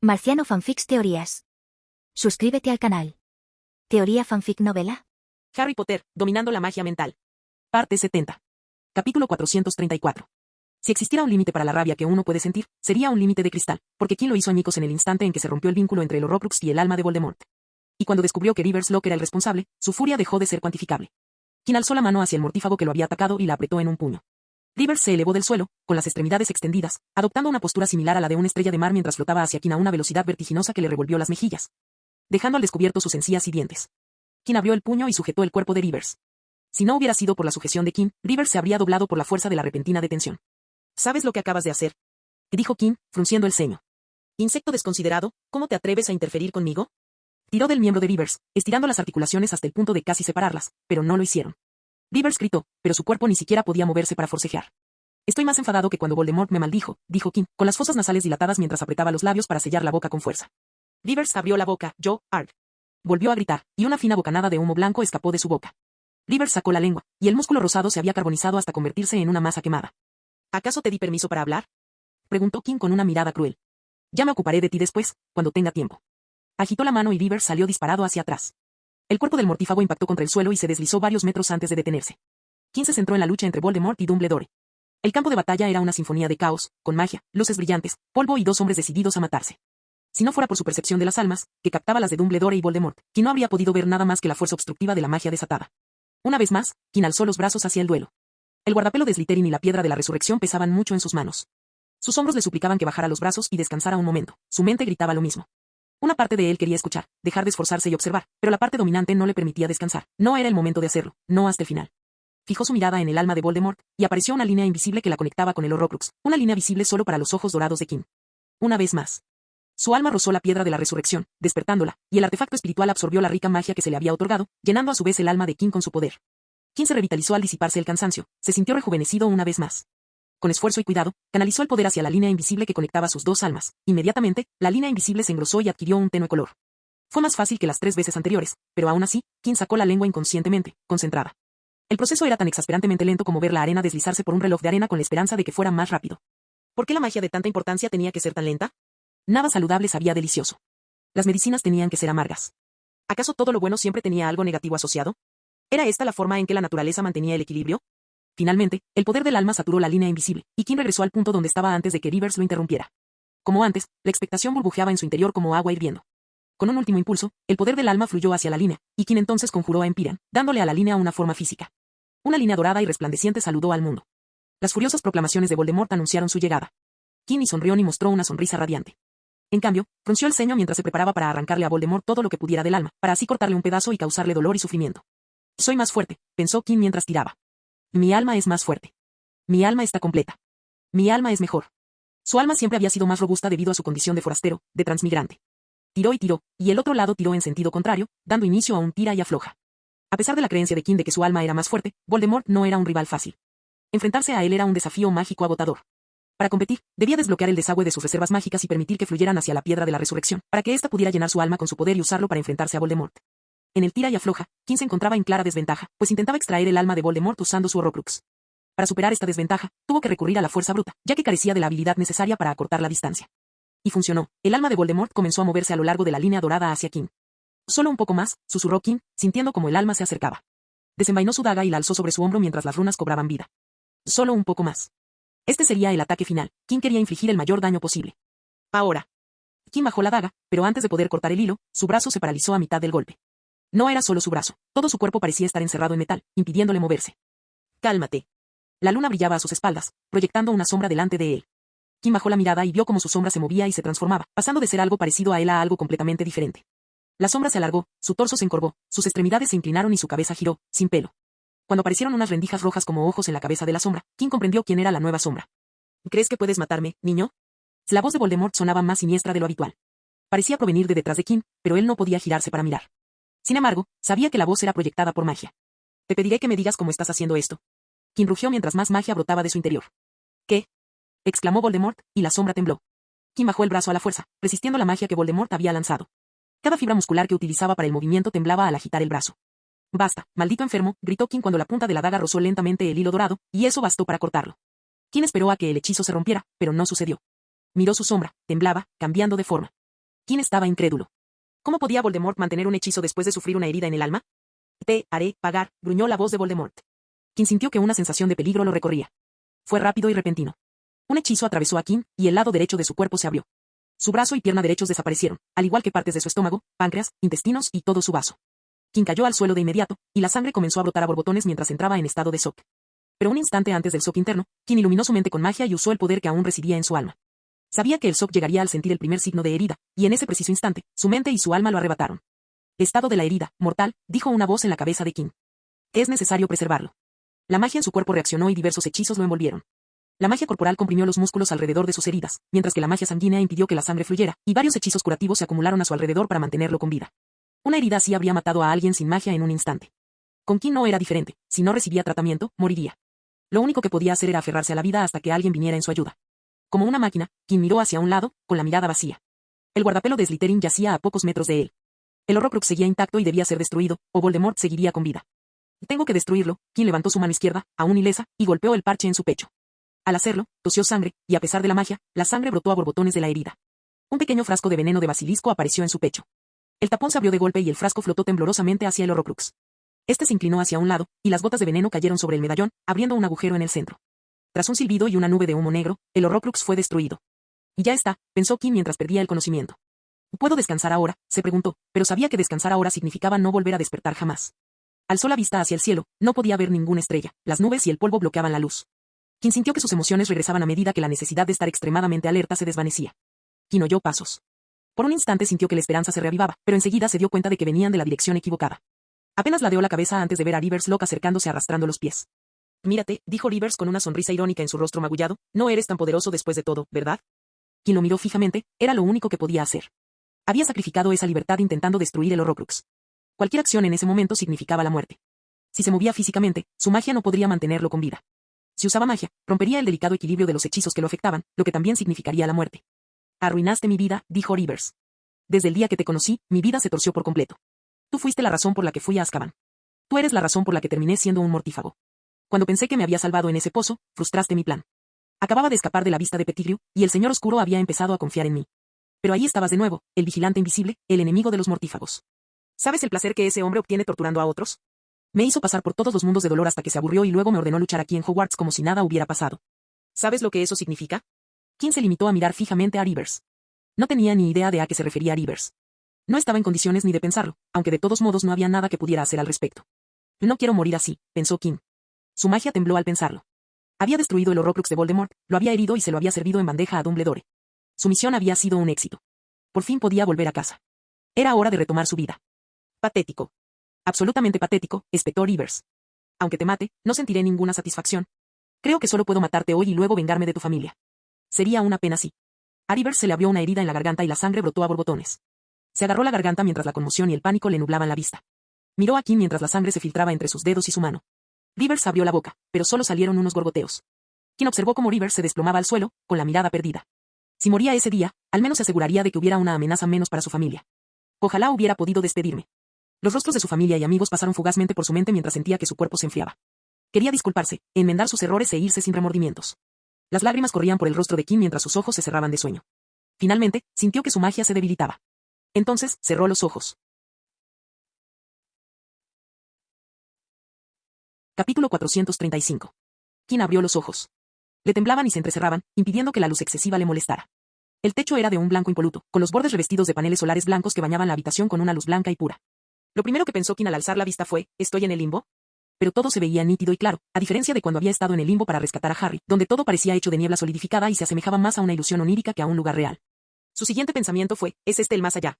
Marciano Fanfics Teorías. Suscríbete al canal. Teoría Fanfic Novela. Harry Potter, dominando la magia mental. Parte 70. Capítulo 434. Si existiera un límite para la rabia que uno puede sentir, sería un límite de cristal, porque King lo hizo añicos en el instante en que se rompió el vínculo entre el Horrocrux y el alma de Voldemort. Y cuando descubrió que Rivers Locke era el responsable, su furia dejó de ser cuantificable. King alzó la mano hacia el mortífago que lo había atacado y la apretó en un puño. Rivers se elevó del suelo, con las extremidades extendidas, adoptando una postura similar a la de una estrella de mar mientras flotaba hacia King a una velocidad vertiginosa que le revolvió las mejillas, dejando al descubierto sus encías y dientes. King abrió el puño y sujetó el cuerpo de Rivers. Si no hubiera sido por la sujeción de King, Rivers se habría doblado por la fuerza de la repentina detención. ¿Sabes lo que acabas de hacer?, dijo King, frunciendo el ceño. Insecto desconsiderado, ¿cómo te atreves a interferir conmigo? Tiró del miembro de Rivers, estirando las articulaciones hasta el punto de casi separarlas, pero no lo hicieron. Rivers gritó, pero su cuerpo ni siquiera podía moverse para forcejear. Estoy más enfadado que cuando Voldemort me maldijo, dijo King, con las fosas nasales dilatadas mientras apretaba los labios para sellar la boca con fuerza. Rivers abrió la boca, arg. Volvió a gritar, y una fina bocanada de humo blanco escapó de su boca. Rivers sacó la lengua, y el músculo rosado se había carbonizado hasta convertirse en una masa quemada. ¿Acaso te di permiso para hablar?, preguntó King con una mirada cruel. Ya me ocuparé de ti después, cuando tenga tiempo. Agitó la mano y Rivers salió disparado hacia atrás. El cuerpo del mortífago impactó contra el suelo y se deslizó varios metros antes de detenerse. King se centró en la lucha entre Voldemort y Dumbledore. El campo de batalla era una sinfonía de caos, con magia, luces brillantes, polvo y dos hombres decididos a matarse. Si no fuera por su percepción de las almas, que captaba las de Dumbledore y Voldemort, King no habría podido ver nada más que la fuerza obstructiva de la magia desatada. Una vez más, King alzó los brazos hacia el duelo. El guardapelo de Slytherin y la piedra de la resurrección pesaban mucho en sus manos. Sus hombros le suplicaban que bajara los brazos y descansara un momento. Su mente gritaba lo mismo. Una parte de él quería escuchar, dejar de esforzarse y observar, pero la parte dominante no le permitía descansar. No era el momento de hacerlo, no hasta el final. Fijó su mirada en el alma de Voldemort, y apareció una línea invisible que la conectaba con el Horrocrux, una línea visible solo para los ojos dorados de King. Una vez más. Su alma rozó la piedra de la resurrección, despertándola, y el artefacto espiritual absorbió la rica magia que se le había otorgado, llenando a su vez el alma de King con su poder. King se revitalizó al disiparse el cansancio, se sintió rejuvenecido una vez más. Con esfuerzo y cuidado, canalizó el poder hacia la línea invisible que conectaba sus dos almas. Inmediatamente, la línea invisible se engrosó y adquirió un tenue color. Fue más fácil que las 3 veces anteriores, pero aún así, King sacó la lengua inconscientemente, concentrada. El proceso era tan exasperantemente lento como ver la arena deslizarse por un reloj de arena con la esperanza de que fuera más rápido. ¿Por qué la magia de tanta importancia tenía que ser tan lenta? Nada saludable sabía delicioso. Las medicinas tenían que ser amargas. ¿Acaso todo lo bueno siempre tenía algo negativo asociado? ¿Era esta la forma en que la naturaleza mantenía el equilibrio? Finalmente, el poder del alma saturó la línea invisible, y King regresó al punto donde estaba antes de que Rivers lo interrumpiera. Como antes, la expectación burbujeaba en su interior como agua hirviendo. Con un último impulso, el poder del alma fluyó hacia la línea, y King entonces conjuró a Empyrean, dándole a la línea una forma física. Una línea dorada y resplandeciente saludó al mundo. Las furiosas proclamaciones de Voldemort anunciaron su llegada. King ni sonrió ni mostró una sonrisa radiante. En cambio, frunció el ceño mientras se preparaba para arrancarle a Voldemort todo lo que pudiera del alma, para así cortarle un pedazo y causarle dolor y sufrimiento. Soy más fuerte, pensó King mientras tiraba. Mi alma es más fuerte. Mi alma está completa. Mi alma es mejor. Su alma siempre había sido más robusta debido a su condición de forastero, de transmigrante. Tiró, y el otro lado tiró en sentido contrario, dando inicio a un tira y afloja. A pesar de la creencia de King de que su alma era más fuerte, Voldemort no era un rival fácil. Enfrentarse a él era un desafío mágico agotador. Para competir, debía desbloquear el desagüe de sus reservas mágicas y permitir que fluyeran hacia la piedra de la resurrección, para que ésta pudiera llenar su alma con su poder y usarlo para enfrentarse a Voldemort. En el tira y afloja, King se encontraba en clara desventaja, pues intentaba extraer el alma de Voldemort usando su Horrocrux. Para superar esta desventaja, tuvo que recurrir a la fuerza bruta, ya que carecía de la habilidad necesaria para acortar la distancia. Y funcionó. El alma de Voldemort comenzó a moverse a lo largo de la línea dorada hacia King. Solo un poco más, susurró King, sintiendo como el alma se acercaba. Desenvainó su daga y la alzó sobre su hombro mientras las runas cobraban vida. Solo un poco más. Este sería el ataque final. King quería infligir el mayor daño posible. Ahora. King bajó la daga, pero antes de poder cortar el hilo, su brazo se paralizó a mitad del golpe. No era solo su brazo, todo su cuerpo parecía estar encerrado en metal, impidiéndole moverse. Cálmate. La luna brillaba a sus espaldas, proyectando una sombra delante de él. King bajó la mirada y vio cómo su sombra se movía y se transformaba, pasando de ser algo parecido a él a algo completamente diferente. La sombra se alargó, su torso se encorvó, sus extremidades se inclinaron y su cabeza giró, sin pelo. Cuando aparecieron unas rendijas rojas como ojos en la cabeza de la sombra, King comprendió quién era la nueva sombra. ¿Crees que puedes matarme, niño? La voz de Voldemort sonaba más siniestra de lo habitual. Parecía provenir de detrás de King, pero él no podía girarse para mirar. Sin embargo, sabía que la voz era proyectada por magia. Te pediré que me digas cómo estás haciendo esto. King rugió mientras más magia brotaba de su interior. ¿Qué? Exclamó Voldemort, y la sombra tembló. King bajó el brazo a la fuerza, resistiendo la magia que Voldemort había lanzado. Cada fibra muscular que utilizaba para el movimiento temblaba al agitar el brazo. Basta, maldito enfermo, gritó King cuando la punta de la daga rozó lentamente el hilo dorado, y eso bastó para cortarlo. King esperó a que el hechizo se rompiera, pero no sucedió. Miró su sombra, temblaba, cambiando de forma. King estaba incrédulo. ¿Cómo podía Voldemort mantener un hechizo después de sufrir una herida en el alma? Te haré pagar, gruñó la voz de Voldemort. King sintió que una sensación de peligro lo recorría. Fue rápido y repentino. Un hechizo atravesó a King, y el lado derecho de su cuerpo se abrió. Su brazo y pierna derechos desaparecieron, al igual que partes de su estómago, páncreas, intestinos y todo su vaso. King cayó al suelo de inmediato, y la sangre comenzó a brotar a borbotones mientras entraba en estado de shock. Pero un instante antes del shock interno, King iluminó su mente con magia y usó el poder que aún residía en su alma. Sabía que el shock llegaría al sentir el primer signo de herida, y en ese preciso instante, su mente y su alma lo arrebataron. Estado de la herida, mortal, dijo una voz en la cabeza de King. Es necesario preservarlo. La magia en su cuerpo reaccionó y diversos hechizos lo envolvieron. La magia corporal comprimió los músculos alrededor de sus heridas, mientras que la magia sanguínea impidió que la sangre fluyera, y varios hechizos curativos se acumularon a su alrededor para mantenerlo con vida. Una herida así habría matado a alguien sin magia en un instante. Con King no era diferente, si no recibía tratamiento, moriría. Lo único que podía hacer era aferrarse a la vida hasta que alguien viniera en su ayuda. Como una máquina, King miró hacia un lado, con la mirada vacía. El guardapelo de Slytherin yacía a pocos metros de él. El Horrocrux seguía intacto y debía ser destruido, o Voldemort seguiría con vida. Tengo que destruirlo. King levantó su mano izquierda, aún ilesa, y golpeó el parche en su pecho. Al hacerlo, tosió sangre, y a pesar de la magia, la sangre brotó a borbotones de la herida. Un pequeño frasco de veneno de basilisco apareció en su pecho. El tapón se abrió de golpe y el frasco flotó temblorosamente hacia el Horrocrux. Este se inclinó hacia un lado, y las gotas de veneno cayeron sobre el medallón, abriendo un agujero en el centro. Tras un silbido y una nube de humo negro, el Horrocrux fue destruido. Y ya está, pensó King mientras perdía el conocimiento. ¿Puedo descansar ahora?, se preguntó, pero sabía que descansar ahora significaba no volver a despertar jamás. Alzó la vista hacia el cielo, no podía ver ninguna estrella, las nubes y el polvo bloqueaban la luz. King sintió que sus emociones regresaban a medida que la necesidad de estar extremadamente alerta se desvanecía. King oyó pasos. Por un instante sintió que la esperanza se reavivaba, pero enseguida se dio cuenta de que venían de la dirección equivocada. Apenas ladeó la cabeza antes de ver a Rivers Locke acercándose arrastrando los pies. Mírate, dijo Rivers con una sonrisa irónica en su rostro magullado, no eres tan poderoso después de todo, ¿verdad? Quien lo miró fijamente, era lo único que podía hacer. Había sacrificado esa libertad intentando destruir el Horrocrux. Cualquier acción en ese momento significaba la muerte. Si se movía físicamente, su magia no podría mantenerlo con vida. Si usaba magia, rompería el delicado equilibrio de los hechizos que lo afectaban, lo que también significaría la muerte. Arruinaste mi vida, dijo Rivers. Desde el día que te conocí, mi vida se torció por completo. Tú fuiste la razón por la que fui a Azkaban. Tú eres la razón por la que terminé siendo un mortífago. Cuando pensé que me había salvado en ese pozo, frustraste mi plan. Acababa de escapar de la vista de Pettigrew, y el Señor Oscuro había empezado a confiar en mí. Pero ahí estabas de nuevo, el vigilante invisible, el enemigo de los mortífagos. ¿Sabes el placer que ese hombre obtiene torturando a otros? Me hizo pasar por todos los mundos de dolor hasta que se aburrió y luego me ordenó luchar aquí en Hogwarts como si nada hubiera pasado. ¿Sabes lo que eso significa? King se limitó a mirar fijamente a Rivers. No tenía ni idea de a qué se refería Rivers. No estaba en condiciones ni de pensarlo, aunque de todos modos no había nada que pudiera hacer al respecto. No quiero morir así, pensó King. Su magia tembló al pensarlo. Había destruido el Horrocrux de Voldemort, lo había herido y se lo había servido en bandeja a Dumbledore. Su misión había sido un éxito. Por fin podía volver a casa. Era hora de retomar su vida. Patético. Absolutamente patético, espetó Rivers. Aunque te mate, no sentiré ninguna satisfacción. Creo que solo puedo matarte hoy y luego vengarme de tu familia. Sería una pena sí. A Rivers se le abrió una herida en la garganta y la sangre brotó a borbotones. Se agarró la garganta mientras la conmoción y el pánico le nublaban la vista. Miró a King mientras la sangre se filtraba entre sus dedos y su mano. Rivers abrió la boca, pero solo salieron unos gorgoteos. King observó cómo Rivers se desplomaba al suelo, con la mirada perdida. Si moría ese día, al menos se aseguraría de que hubiera una amenaza menos para su familia. Ojalá hubiera podido despedirme. Los rostros de su familia y amigos pasaron fugazmente por su mente mientras sentía que su cuerpo se enfriaba. Quería disculparse, enmendar sus errores e irse sin remordimientos. Las lágrimas corrían por el rostro de King mientras sus ojos se cerraban de sueño. Finalmente, sintió que su magia se debilitaba. Entonces, cerró los ojos. Capítulo 435. King abrió los ojos. Le temblaban y se entrecerraban, impidiendo que la luz excesiva le molestara. El techo era de un blanco impoluto, con los bordes revestidos de paneles solares blancos que bañaban la habitación con una luz blanca y pura. Lo primero que pensó King al alzar la vista fue, ¿estoy en el limbo? Pero todo se veía nítido y claro, a diferencia de cuando había estado en el limbo para rescatar a Harry, donde todo parecía hecho de niebla solidificada y se asemejaba más a una ilusión onírica que a un lugar real. Su siguiente pensamiento fue, ¿es este el más allá?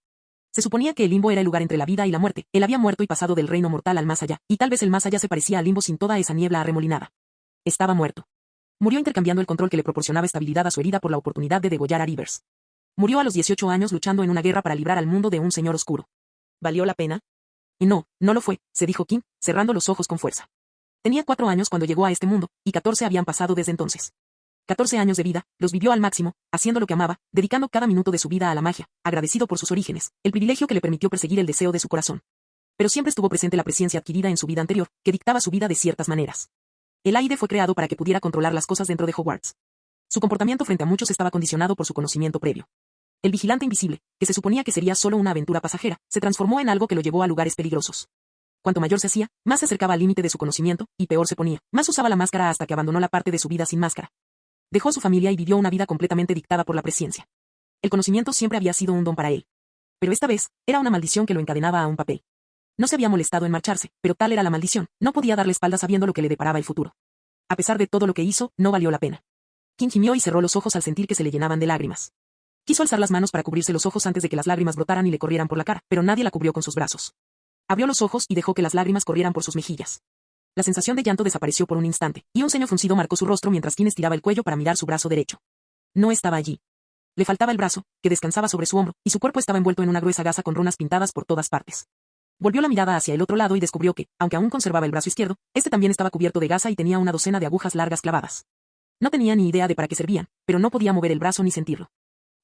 Se suponía que el limbo era el lugar entre la vida y la muerte, él había muerto y pasado del reino mortal al más allá, y tal vez el más allá se parecía al limbo sin toda esa niebla arremolinada. Estaba muerto. Murió intercambiando el control que le proporcionaba estabilidad a su herida por la oportunidad de degollar a Rivers. Murió a los 18 años luchando en una guerra para librar al mundo de un señor oscuro. ¿Valió la pena? Y no, no lo fue, se dijo King, cerrando los ojos con fuerza. Tenía 4 años cuando llegó a este mundo, y 14 habían pasado desde entonces. 14 años de vida, los vivió al máximo, haciendo lo que amaba, dedicando cada minuto de su vida a la magia, agradecido por sus orígenes, el privilegio que le permitió perseguir el deseo de su corazón. Pero siempre estuvo presente la presencia adquirida en su vida anterior, que dictaba su vida de ciertas maneras. El Aide fue creado para que pudiera controlar las cosas dentro de Hogwarts. Su comportamiento frente a muchos estaba condicionado por su conocimiento previo. El vigilante invisible, que se suponía que sería solo una aventura pasajera, se transformó en algo que lo llevó a lugares peligrosos. Cuanto mayor se hacía, más se acercaba al límite de su conocimiento, y peor se ponía. Más usaba la máscara hasta que abandonó la parte de su vida sin máscara. Dejó a su familia y vivió una vida completamente dictada por la presciencia. El conocimiento siempre había sido un don para él. Pero esta vez, era una maldición que lo encadenaba a un papel. No se había molestado en marcharse, pero tal era la maldición, no podía darle espaldas sabiendo lo que le deparaba el futuro. A pesar de todo lo que hizo, no valió la pena. Kim gimió y cerró los ojos al sentir que se le llenaban de lágrimas. Quiso alzar las manos para cubrirse los ojos antes de que las lágrimas brotaran y le corrieran por la cara, pero nadie la cubrió con sus brazos. Abrió los ojos y dejó que las lágrimas corrieran por sus mejillas. La sensación de llanto desapareció por un instante, y un ceño fruncido marcó su rostro mientras Kim estiraba el cuello para mirar su brazo derecho. No estaba allí. Le faltaba el brazo, que descansaba sobre su hombro, y su cuerpo estaba envuelto en una gruesa gasa con runas pintadas por todas partes. Volvió la mirada hacia el otro lado y descubrió que, aunque aún conservaba el brazo izquierdo, este también estaba cubierto de gasa y tenía una docena de agujas largas clavadas. No tenía ni idea de para qué servían, pero no podía mover el brazo ni sentirlo.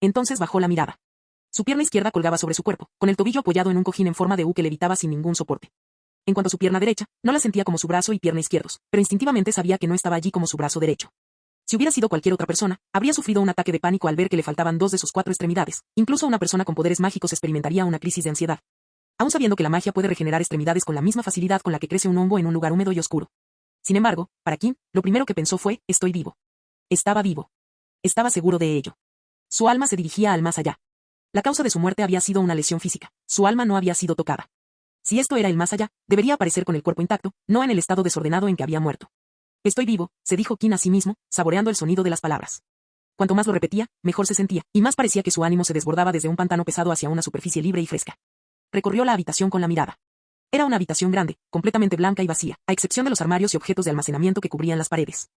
Entonces bajó la mirada. Su pierna izquierda colgaba sobre su cuerpo, con el tobillo apoyado en un cojín en forma de U que levitaba sin ningún soporte. En cuanto a su pierna derecha, no la sentía como su brazo y pierna izquierdos, pero instintivamente sabía que no estaba allí como su brazo derecho. Si hubiera sido cualquier otra persona, habría sufrido un ataque de pánico al ver que le faltaban dos de sus 4 extremidades. Incluso una persona con poderes mágicos experimentaría una crisis de ansiedad. Aún sabiendo que la magia puede regenerar extremidades con la misma facilidad con la que crece un hongo en un lugar húmedo y oscuro. Sin embargo, para Kim, lo primero que pensó fue, estoy vivo. Estaba vivo. Estaba seguro de ello. Su alma se dirigía al más allá. La causa de su muerte había sido una lesión física. Su alma no había sido tocada. Si esto era el más allá, debería aparecer con el cuerpo intacto, no en el estado desordenado en que había muerto. Estoy vivo, se dijo Kim a sí mismo, saboreando el sonido de las palabras. Cuanto más lo repetía, mejor se sentía, y más parecía que su ánimo se desbordaba desde un pantano pesado hacia una superficie libre y fresca. Recorrió la habitación con la mirada. Era una habitación grande, completamente blanca y vacía, a excepción de los armarios y objetos de almacenamiento que cubrían las paredes.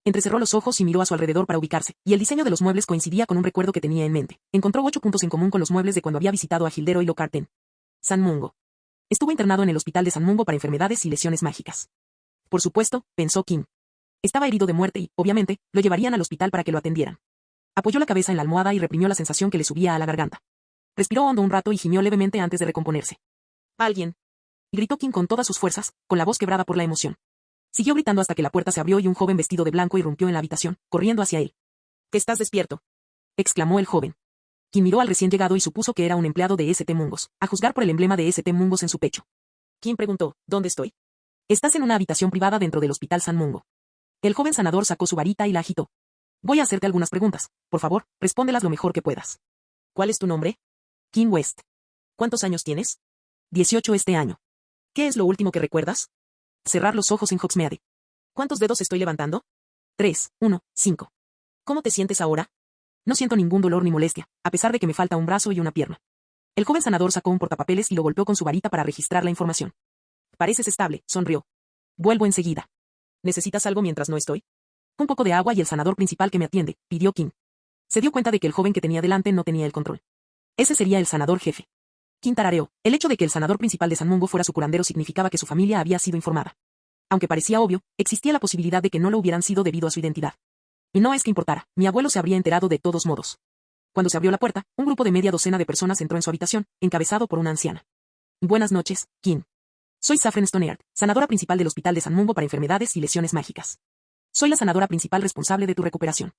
Entrecerró los ojos y miró a su alrededor para ubicarse, y el diseño de los muebles coincidía con un recuerdo que tenía en mente. Encontró 8 puntos en común con los muebles de cuando había visitado a Gilderoy Lockhart en San Mungo. Estuvo internado en el hospital de San Mungo para enfermedades y lesiones mágicas. Por supuesto, pensó Kim. Estaba herido de muerte y, obviamente, lo llevarían al hospital para que lo atendieran. Apoyó la cabeza en la almohada y reprimió la sensación que le subía a la garganta. Respiró hondo un rato y gimió levemente antes de recomponerse. «¡Alguien!», gritó Kim con todas sus fuerzas, con la voz quebrada por la emoción. Siguió gritando hasta que la puerta se abrió y un joven vestido de blanco irrumpió en la habitación, corriendo hacia él. «¿Que estás despierto?», exclamó el joven. Kim miró al recién llegado y supuso que era un empleado de St. Mungos, a juzgar por el emblema de St. Mungos en su pecho. Kim preguntó, «¿Dónde estoy?». «Estás en una habitación privada dentro del Hospital San Mungo». El joven sanador sacó su varita y la agitó. «Voy a hacerte algunas preguntas. Por favor, respóndelas lo mejor que puedas». «¿Cuál es tu nombre?». «Kim West». «¿Cuántos años tienes?». 18 este año. «¿Qué es lo último que recuerdas?». Cerrar los ojos en Hogsmeade. «¿Cuántos dedos estoy levantando?». 3, 1, 5. «¿Cómo te sientes ahora?». «No siento ningún dolor ni molestia, a pesar de que me falta un brazo y una pierna». El joven sanador sacó un portapapeles y lo golpeó con su varita para registrar la información. «Pareces estable», sonrió. «Vuelvo enseguida». «¿Necesitas algo mientras no estoy?». «Un poco de agua y el sanador principal que me atiende», pidió Kim. Se dio cuenta de que el joven que tenía delante no tenía el control. Ese sería el sanador jefe. Kim tarareó. El hecho de que el sanador principal de San Mungo fuera su curandero significaba que su familia había sido informada. Aunque parecía obvio, existía la posibilidad de que no lo hubieran sido debido a su identidad. Y no es que importara, mi abuelo se habría enterado de todos modos. Cuando se abrió la puerta, un grupo de media docena de personas entró en su habitación, encabezado por una anciana. «Buenas noches, Kim. Soy Saffron Stoneard, sanadora principal del Hospital de San Mungo para enfermedades y lesiones mágicas. Soy la sanadora principal responsable de tu recuperación».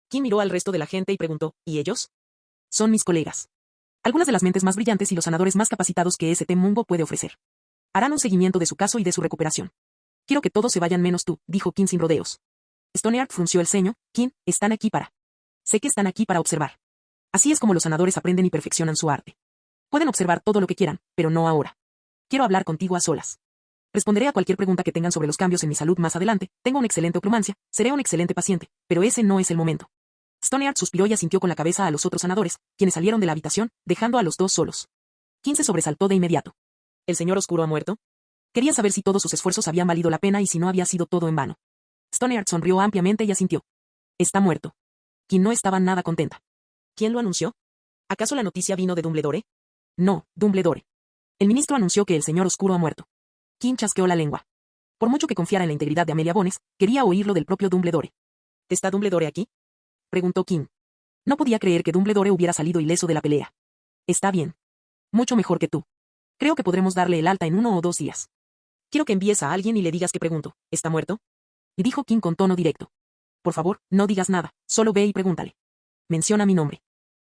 Kim miró al resto de la gente y preguntó, ¿y ellos? «Son mis colegas. Algunas de las mentes más brillantes y los sanadores más capacitados que St. Mungo puede ofrecer. Harán un seguimiento de su caso y de su recuperación. Quiero que todos se vayan menos tú», dijo Kim sin rodeos. Stoneard frunció el ceño. «Kim, están aquí para. Sé que están aquí para observar. Así es como los sanadores aprenden y perfeccionan su arte. Pueden observar todo lo que quieran, pero no ahora. Quiero hablar contigo a solas. Responderé a cualquier pregunta que tengan sobre los cambios en mi salud más adelante, tengo una excelente oclumancia, seré un excelente paciente, pero ese no es el momento». Stoneard suspiró y asintió con la cabeza a los otros sanadores, quienes salieron de la habitación, dejando a los dos solos. Kim se sobresaltó de inmediato. ¿El señor oscuro ha muerto? Quería saber si todos sus esfuerzos habían valido la pena y si no había sido todo en vano. Stoneard sonrió ampliamente y asintió. Está muerto. Kim no estaba nada contenta. ¿Quién lo anunció? ¿Acaso la noticia vino de Dumbledore? No, Dumbledore. El ministro anunció que el señor oscuro ha muerto. Kim chasqueó la lengua. Por mucho que confiara en la integridad de Amelia Bones, quería oírlo del propio Dumbledore. ¿Está Dumbledore aquí?, preguntó Kim. No podía creer que Dumbledore hubiera salido ileso de la pelea. Está bien. Mucho mejor que tú. Creo que podremos darle el alta en 1 o 2 días. Quiero que envíes a alguien y le digas que pregunto, ¿está muerto?, y dijo Kim con tono directo. Por favor, no digas nada, solo ve y pregúntale. Menciona mi nombre.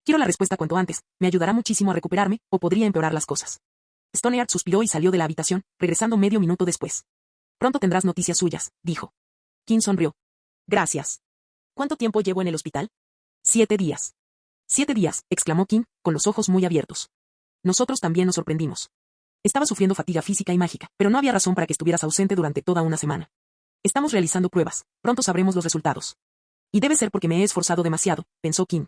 Quiero la respuesta cuanto antes, me ayudará muchísimo a recuperarme, o podría empeorar las cosas. Stoneard suspiró y salió de la habitación, regresando medio minuto después. Pronto tendrás noticias suyas, dijo. Kim sonrió. Gracias. ¿Cuánto tiempo llevo en el hospital? 7 días. 7 días, exclamó Kim, con los ojos muy abiertos. Nosotros también nos sorprendimos. Estaba sufriendo fatiga física y mágica, pero no había razón para que estuvieras ausente durante toda una semana. Estamos realizando pruebas, pronto sabremos los resultados. Y debe ser porque me he esforzado demasiado, pensó Kim.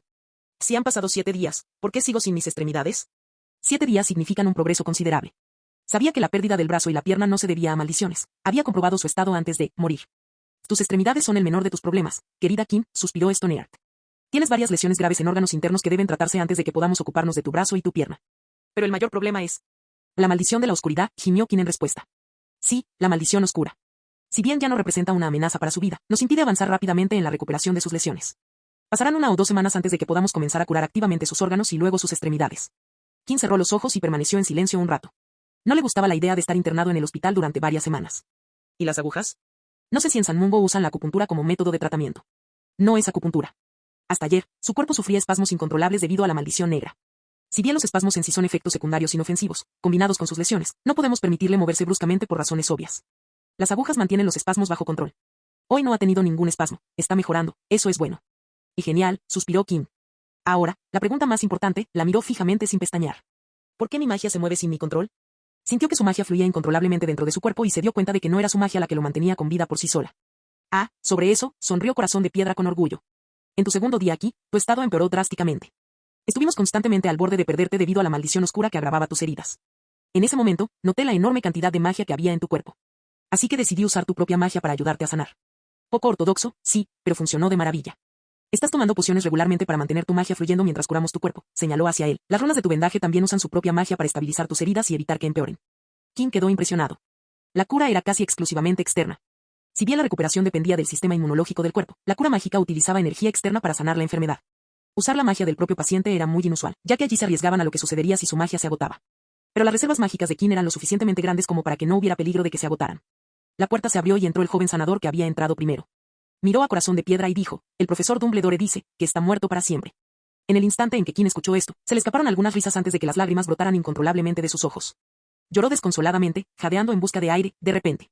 Si han pasado 7 días, ¿por qué sigo sin mis extremidades? 7 días significan un progreso considerable. Sabía que la pérdida del brazo y la pierna no se debía a maldiciones. Había comprobado su estado antes de morir. Tus extremidades son el menor de tus problemas, querida Kim, suspiró Stoneard. Tienes varias lesiones graves en órganos internos que deben tratarse antes de que podamos ocuparnos de tu brazo y tu pierna. Pero el mayor problema es la maldición de la oscuridad, gimió Kim en respuesta. Sí, la maldición oscura. Si bien ya no representa una amenaza para su vida, nos impide avanzar rápidamente en la recuperación de sus lesiones. Pasarán 1 o 2 semanas antes de que podamos comenzar a curar activamente sus órganos y luego sus extremidades. Kim cerró los ojos y permaneció en silencio un rato. No le gustaba la idea de estar internado en el hospital durante varias semanas. ¿Y las agujas? No sé si en San Mungo usan la acupuntura como método de tratamiento. No es acupuntura. Hasta ayer, su cuerpo sufría espasmos incontrolables debido a la maldición negra. Si bien los espasmos en sí son efectos secundarios inofensivos, combinados con sus lesiones, no podemos permitirle moverse bruscamente por razones obvias. Las agujas mantienen los espasmos bajo control. Hoy no ha tenido ningún espasmo, está mejorando, eso es bueno. Y genial, suspiró Kim. Ahora, la pregunta más importante, la miró fijamente sin pestañear. ¿Por qué mi magia se mueve sin mi control? Sintió que su magia fluía incontrolablemente dentro de su cuerpo y se dio cuenta de que no era su magia la que lo mantenía con vida por sí sola. Ah, sobre eso, sonrió Corazón de Piedra con orgullo. En tu segundo día aquí, tu estado empeoró drásticamente. Estuvimos constantemente al borde de perderte debido a la maldición oscura que agravaba tus heridas. En ese momento, noté la enorme cantidad de magia que había en tu cuerpo. Así que decidí usar tu propia magia para ayudarte a sanar. Poco ortodoxo, sí, pero funcionó de maravilla. Estás tomando pociones regularmente para mantener tu magia fluyendo mientras curamos tu cuerpo, señaló hacia él. Las runas de tu vendaje también usan su propia magia para estabilizar tus heridas y evitar que empeoren. Kim quedó impresionado. La cura era casi exclusivamente externa. Si bien la recuperación dependía del sistema inmunológico del cuerpo, la cura mágica utilizaba energía externa para sanar la enfermedad. Usar la magia del propio paciente era muy inusual, ya que allí se arriesgaban a lo que sucedería si su magia se agotaba. Pero las reservas mágicas de Kim eran lo suficientemente grandes como para que no hubiera peligro de que se agotaran. La puerta se abrió y entró el joven sanador que había entrado primero. Miró a Corazón de Piedra y dijo, el profesor Dumbledore dice que está muerto para siempre. En el instante en que Kim escuchó esto, se le escaparon algunas risas antes de que las lágrimas brotaran incontrolablemente de sus ojos. Lloró desconsoladamente, jadeando en busca de aire, de repente.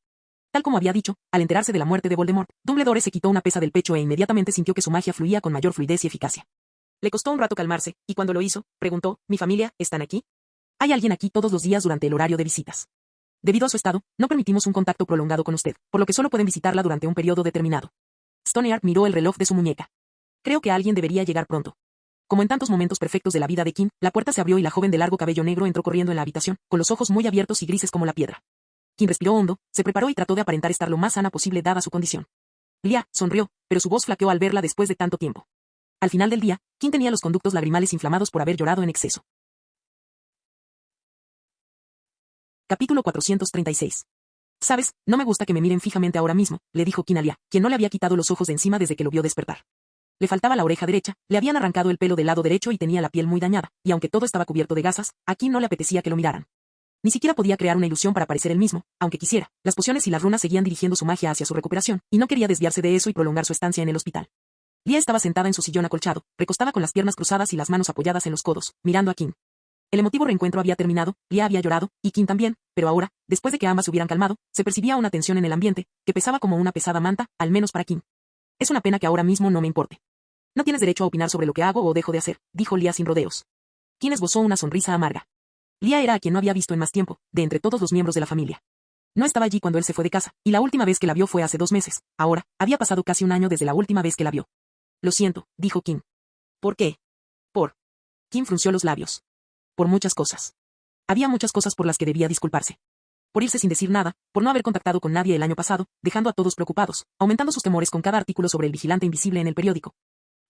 Tal como había dicho, al enterarse de la muerte de Voldemort, Dumbledore se quitó una pesa del pecho e inmediatamente sintió que su magia fluía con mayor fluidez y eficacia. Le costó un rato calmarse, y cuando lo hizo, preguntó, ¿mi familia, están aquí? Hay alguien aquí todos los días durante el horario de visitas. Debido a su estado, no permitimos un contacto prolongado con usted, por lo que solo pueden visitarla durante un periodo determinado. Stoneard miró el reloj de su muñeca. Creo que alguien debería llegar pronto. Como en tantos momentos perfectos de la vida de Kim, la puerta se abrió y la joven de largo cabello negro entró corriendo en la habitación, con los ojos muy abiertos y grises como la piedra. Kim respiró hondo, se preparó y trató de aparentar estar lo más sana posible dada su condición. Lia sonrió, pero su voz flaqueó al verla después de tanto tiempo. Al final del día, Kim tenía los conductos lagrimales inflamados por haber llorado en exceso. Capítulo 436. Sabes, no me gusta que me miren fijamente ahora mismo, le dijo Kim a Lia, quien no le había quitado los ojos de encima desde que lo vio despertar. Le faltaba la oreja derecha, le habían arrancado el pelo del lado derecho y tenía la piel muy dañada, y aunque todo estaba cubierto de gasas, a Kim no le apetecía que lo miraran. Ni siquiera podía crear una ilusión para parecer el mismo, aunque quisiera. Las pociones y las runas seguían dirigiendo su magia hacia su recuperación, y no quería desviarse de eso y prolongar su estancia en el hospital. Lia estaba sentada en su sillón acolchado, recostada con las piernas cruzadas y las manos apoyadas en los codos, mirando a Kim. El emotivo reencuentro había terminado, Lia había llorado, y Kim también, pero ahora, después de que ambas se hubieran calmado, se percibía una tensión en el ambiente, que pesaba como una pesada manta, al menos para Kim. Es una pena que ahora mismo no me importe. No tienes derecho a opinar sobre lo que hago o dejo de hacer, dijo Lia sin rodeos. Kim esbozó una sonrisa amarga. Lia era a quien no había visto en más tiempo, de entre todos los miembros de la familia. No estaba allí cuando él se fue de casa, y la última vez que la vio fue hace 2 meses. Ahora, había pasado casi un año desde la última vez que la vio. Lo siento, dijo Kim. ¿Por qué? Kim frunció los labios. Por muchas cosas. Había muchas cosas por las que debía disculparse. Por irse sin decir nada, por no haber contactado con nadie el año pasado, dejando a todos preocupados, aumentando sus temores con cada artículo sobre el vigilante invisible en el periódico.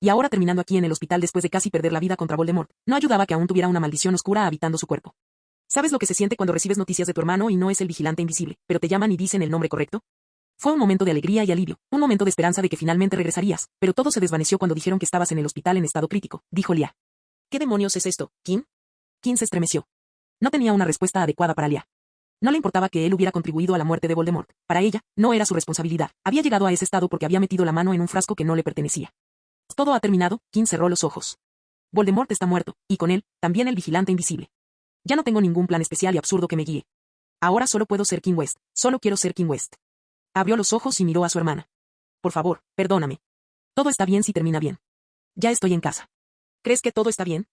Y ahora terminando aquí en el hospital después de casi perder la vida contra Voldemort, no ayudaba que aún tuviera una maldición oscura habitando su cuerpo. ¿Sabes lo que se siente cuando recibes noticias de tu hermano y no es el vigilante invisible, pero te llaman y dicen el nombre correcto? Fue un momento de alegría y alivio, un momento de esperanza de que finalmente regresarías, pero todo se desvaneció cuando dijeron que estabas en el hospital en estado crítico, dijo Lia. ¿Qué demonios es esto, Kim? Kim se estremeció. No tenía una respuesta adecuada para Lia. No le importaba que él hubiera contribuido a la muerte de Voldemort. Para ella, no era su responsabilidad. Había llegado a ese estado porque había metido la mano en un frasco que no le pertenecía. Todo ha terminado, Kim cerró los ojos. Voldemort está muerto, y con él, también el vigilante invisible. Ya no tengo ningún plan especial y absurdo que me guíe. Ahora solo puedo ser King West, solo quiero ser King West. Abrió los ojos y miró a su hermana. Por favor, perdóname. Todo está bien si termina bien. Ya estoy en casa. ¿Crees que todo está bien?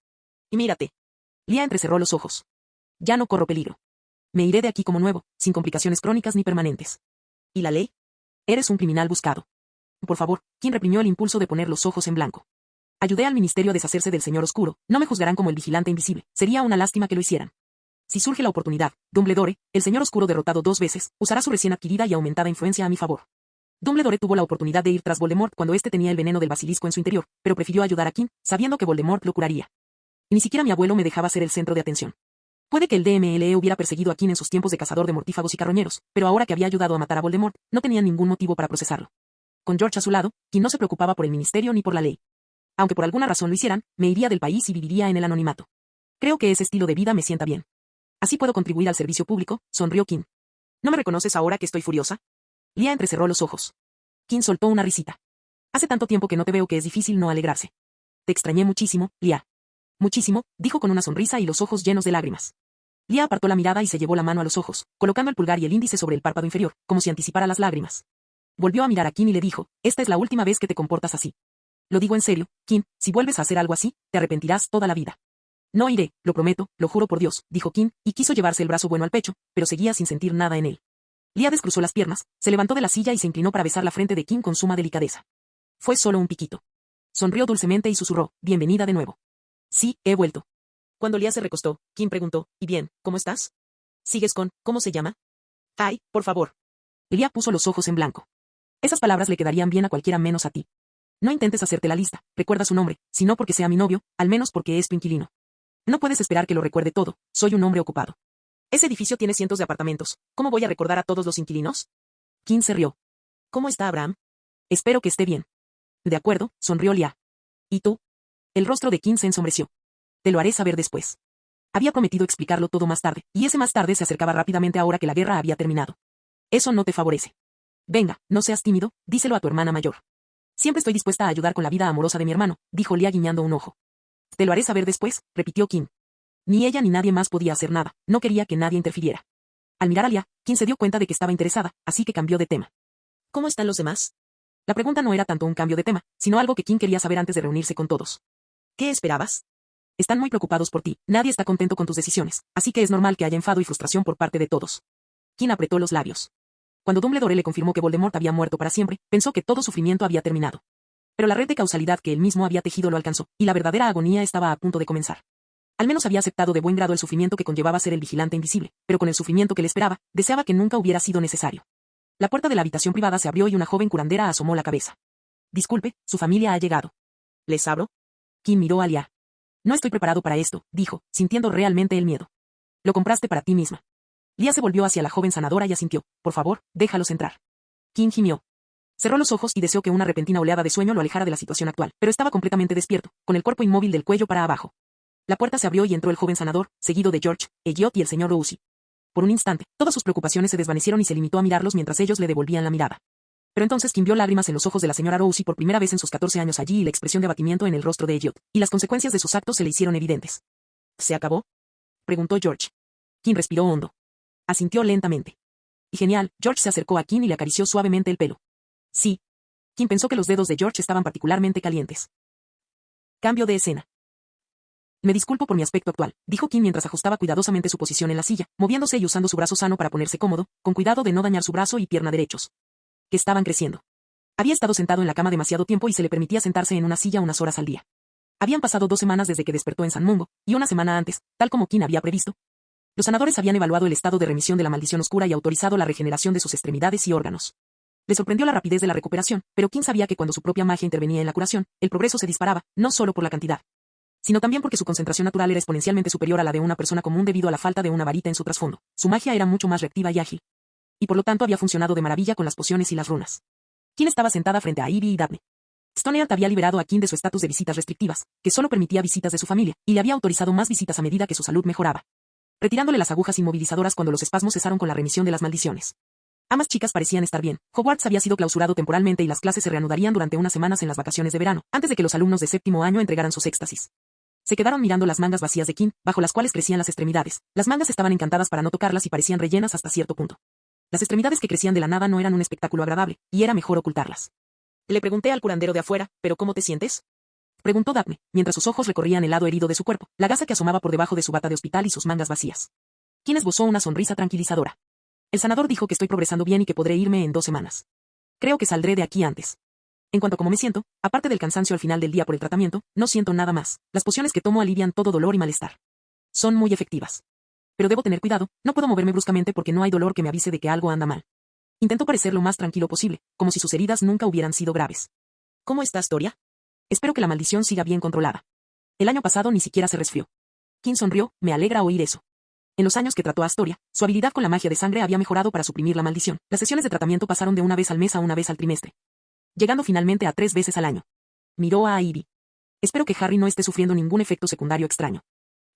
Y mírate. Lia entrecerró los ojos. Ya no corro peligro. Me iré de aquí como nuevo, sin complicaciones crónicas ni permanentes. ¿Y la ley? Eres un criminal buscado. Por favor, King reprimió el impulso de poner los ojos en blanco. Ayudé al ministerio a deshacerse del Señor Oscuro, no me juzgarán como el vigilante invisible, sería una lástima que lo hicieran. Si surge la oportunidad, Dumbledore, el Señor Oscuro derrotado 2 veces, usará su recién adquirida y aumentada influencia a mi favor. Dumbledore tuvo la oportunidad de ir tras Voldemort cuando éste tenía el veneno del basilisco en su interior, pero prefirió ayudar a King, sabiendo que Voldemort lo curaría. Y ni siquiera mi abuelo me dejaba ser el centro de atención. Puede que el DMLE hubiera perseguido a King en sus tiempos de cazador de mortífagos y carroñeros, pero ahora que había ayudado a matar a Voldemort, no tenían ningún motivo para procesarlo. Con George a su lado, King no se preocupaba por el ministerio ni por la ley. Aunque por alguna razón lo hicieran, me iría del país y viviría en el anonimato. Creo que ese estilo de vida me sienta bien. Así puedo contribuir al servicio público, sonrió King. ¿No me reconoces ahora que estoy furiosa? Lia entrecerró los ojos. King soltó una risita. Hace tanto tiempo que no te veo que es difícil no alegrarse. Te extrañé muchísimo, Lia. Muchísimo, dijo con una sonrisa y los ojos llenos de lágrimas. Lia apartó la mirada y se llevó la mano a los ojos, colocando el pulgar y el índice sobre el párpado inferior, como si anticipara las lágrimas. Volvió a mirar a King y le dijo, esta es la última vez que te comportas así. Lo digo en serio, King, si vuelves a hacer algo así, te arrepentirás toda la vida. No iré, lo prometo, lo juro por Dios, dijo King, y quiso llevarse el brazo bueno al pecho, pero seguía sin sentir nada en él. Lia descruzó las piernas, se levantó de la silla y se inclinó para besar la frente de King con suma delicadeza. Fue solo un piquito. Sonrió dulcemente y susurró, bienvenida de nuevo. Sí, he vuelto. Cuando Lia se recostó, King preguntó, ¿y bien, cómo estás? ¿Sigues con, cómo se llama? Ay, por favor. Lia puso los ojos en blanco. Esas palabras le quedarían bien a cualquiera menos a ti. No intentes hacerte la lista, recuerda su nombre, sino porque sea mi novio, al menos porque es tu inquilino. No puedes esperar que lo recuerde todo, soy un hombre ocupado. Ese edificio tiene cientos de apartamentos, ¿cómo voy a recordar a todos los inquilinos? King se rió. ¿Cómo está Abraham? Espero que esté bien. De acuerdo, sonrió Lia. ¿Y tú? El rostro de King se ensombreció. Te lo haré saber después. Había prometido explicarlo todo más tarde, y ese más tarde se acercaba rápidamente ahora que la guerra había terminado. Eso no te favorece. Venga, no seas tímido, díselo a tu hermana mayor. Siempre estoy dispuesta a ayudar con la vida amorosa de mi hermano, dijo Lia guiñando un ojo. Te lo haré saber después, repitió King. Ni ella ni nadie más podía hacer nada, no quería que nadie interfiriera. Al mirar a Lia, King se dio cuenta de que estaba interesada, así que cambió de tema. ¿Cómo están los demás? La pregunta no era tanto un cambio de tema, sino algo que King quería saber antes de reunirse con todos. ¿Qué esperabas? Están muy preocupados por ti, nadie está contento con tus decisiones, así que es normal que haya enfado y frustración por parte de todos. King apretó los labios. Cuando Dumbledore le confirmó que Voldemort había muerto para siempre, pensó que todo sufrimiento había terminado. Pero la red de causalidad que él mismo había tejido lo alcanzó, y la verdadera agonía estaba a punto de comenzar. Al menos había aceptado de buen grado el sufrimiento que conllevaba ser el vigilante invisible, pero con el sufrimiento que le esperaba, deseaba que nunca hubiera sido necesario. La puerta de la habitación privada se abrió y una joven curandera asomó la cabeza. Disculpe, su familia ha llegado. ¿Les abro? King miró a Lia. No estoy preparado para esto, dijo, sintiendo realmente el miedo. Lo compraste para ti misma. Lia se volvió hacia la joven sanadora y asintió. Por favor, déjalos entrar. King gimió. Cerró los ojos y deseó que una repentina oleada de sueño lo alejara de la situación actual, pero estaba completamente despierto, con el cuerpo inmóvil del cuello para abajo. La puerta se abrió y entró el joven sanador, seguido de George, Elliot y el señor Rousey. Por un instante, todas sus preocupaciones se desvanecieron y se limitó a mirarlos mientras ellos le devolvían la mirada. Pero entonces King vio lágrimas en los ojos de la señora Rousey por primera vez en sus 14 años allí y la expresión de abatimiento en el rostro de Elliot, y las consecuencias de sus actos se le hicieron evidentes. ¿Se acabó? Preguntó George. King respiró hondo. Asintió lentamente. Y genial, George se acercó a King y le acarició suavemente el pelo. Sí. King pensó que los dedos de George estaban particularmente calientes. Cambio de escena. Me disculpo por mi aspecto actual, dijo King mientras ajustaba cuidadosamente su posición en la silla, moviéndose y usando su brazo sano para ponerse cómodo, con cuidado de no dañar su brazo y pierna derechos. Que estaban creciendo. Había estado sentado en la cama demasiado tiempo y se le permitía sentarse en una silla unas horas al día. Habían pasado 2 semanas desde que despertó en San Mungo, y una semana antes, tal como King había previsto, los sanadores habían evaluado el estado de remisión de la maldición oscura y autorizado la regeneración de sus extremidades y órganos. Le sorprendió la rapidez de la recuperación, pero King sabía que cuando su propia magia intervenía en la curación, el progreso se disparaba, no solo por la cantidad, sino también porque su concentración natural era exponencialmente superior a la de una persona común debido a la falta de una varita en su trasfondo. Su magia era mucho más reactiva y ágil. Y por lo tanto había funcionado de maravilla con las pociones y las runas. King estaba sentada frente a Ivy y Daphne. Stoneheart había liberado a King de su estatus de visitas restrictivas, que solo permitía visitas de su familia, y le había autorizado más visitas a medida que su salud mejoraba, retirándole las agujas inmovilizadoras cuando los espasmos cesaron con la remisión de las maldiciones. Ambas chicas parecían estar bien. Hogwarts había sido clausurado temporalmente y las clases se reanudarían durante unas semanas en las vacaciones de verano, antes de que los alumnos de 7º año entregaran sus éxtasis. Se quedaron mirando las mangas vacías de Kim, bajo las cuales crecían las extremidades. Las mangas estaban encantadas para no tocarlas y parecían rellenas hasta cierto punto. Las extremidades que crecían de la nada no eran un espectáculo agradable, y era mejor ocultarlas. Le pregunté al curandero de afuera, ¿pero cómo te sientes? Preguntó Daphne, mientras sus ojos recorrían el lado herido de su cuerpo, la gasa que asomaba por debajo de su bata de hospital y sus mangas vacías. Kim esbozó una sonrisa tranquilizadora. El sanador dijo que estoy progresando bien y que podré irme en 2 semanas. Creo que saldré de aquí antes. En cuanto a cómo me siento, aparte del cansancio al final del día por el tratamiento, no siento nada más. Las pociones que tomo alivian todo dolor y malestar. Son muy efectivas. Pero debo tener cuidado, no puedo moverme bruscamente porque no hay dolor que me avise de que algo anda mal. Intento parecer lo más tranquilo posible, como si sus heridas nunca hubieran sido graves. ¿Cómo está Astoria? Espero que la maldición siga bien controlada. El año pasado ni siquiera se resfrió. Kim sonrió, me alegra oír eso. En los años que trató a Astoria, su habilidad con la magia de sangre había mejorado para suprimir la maldición. Las sesiones de tratamiento pasaron de una vez al mes a una vez al trimestre, llegando finalmente a 3 veces al año. Miró a Ivy. Espero que Harry no esté sufriendo ningún efecto secundario extraño.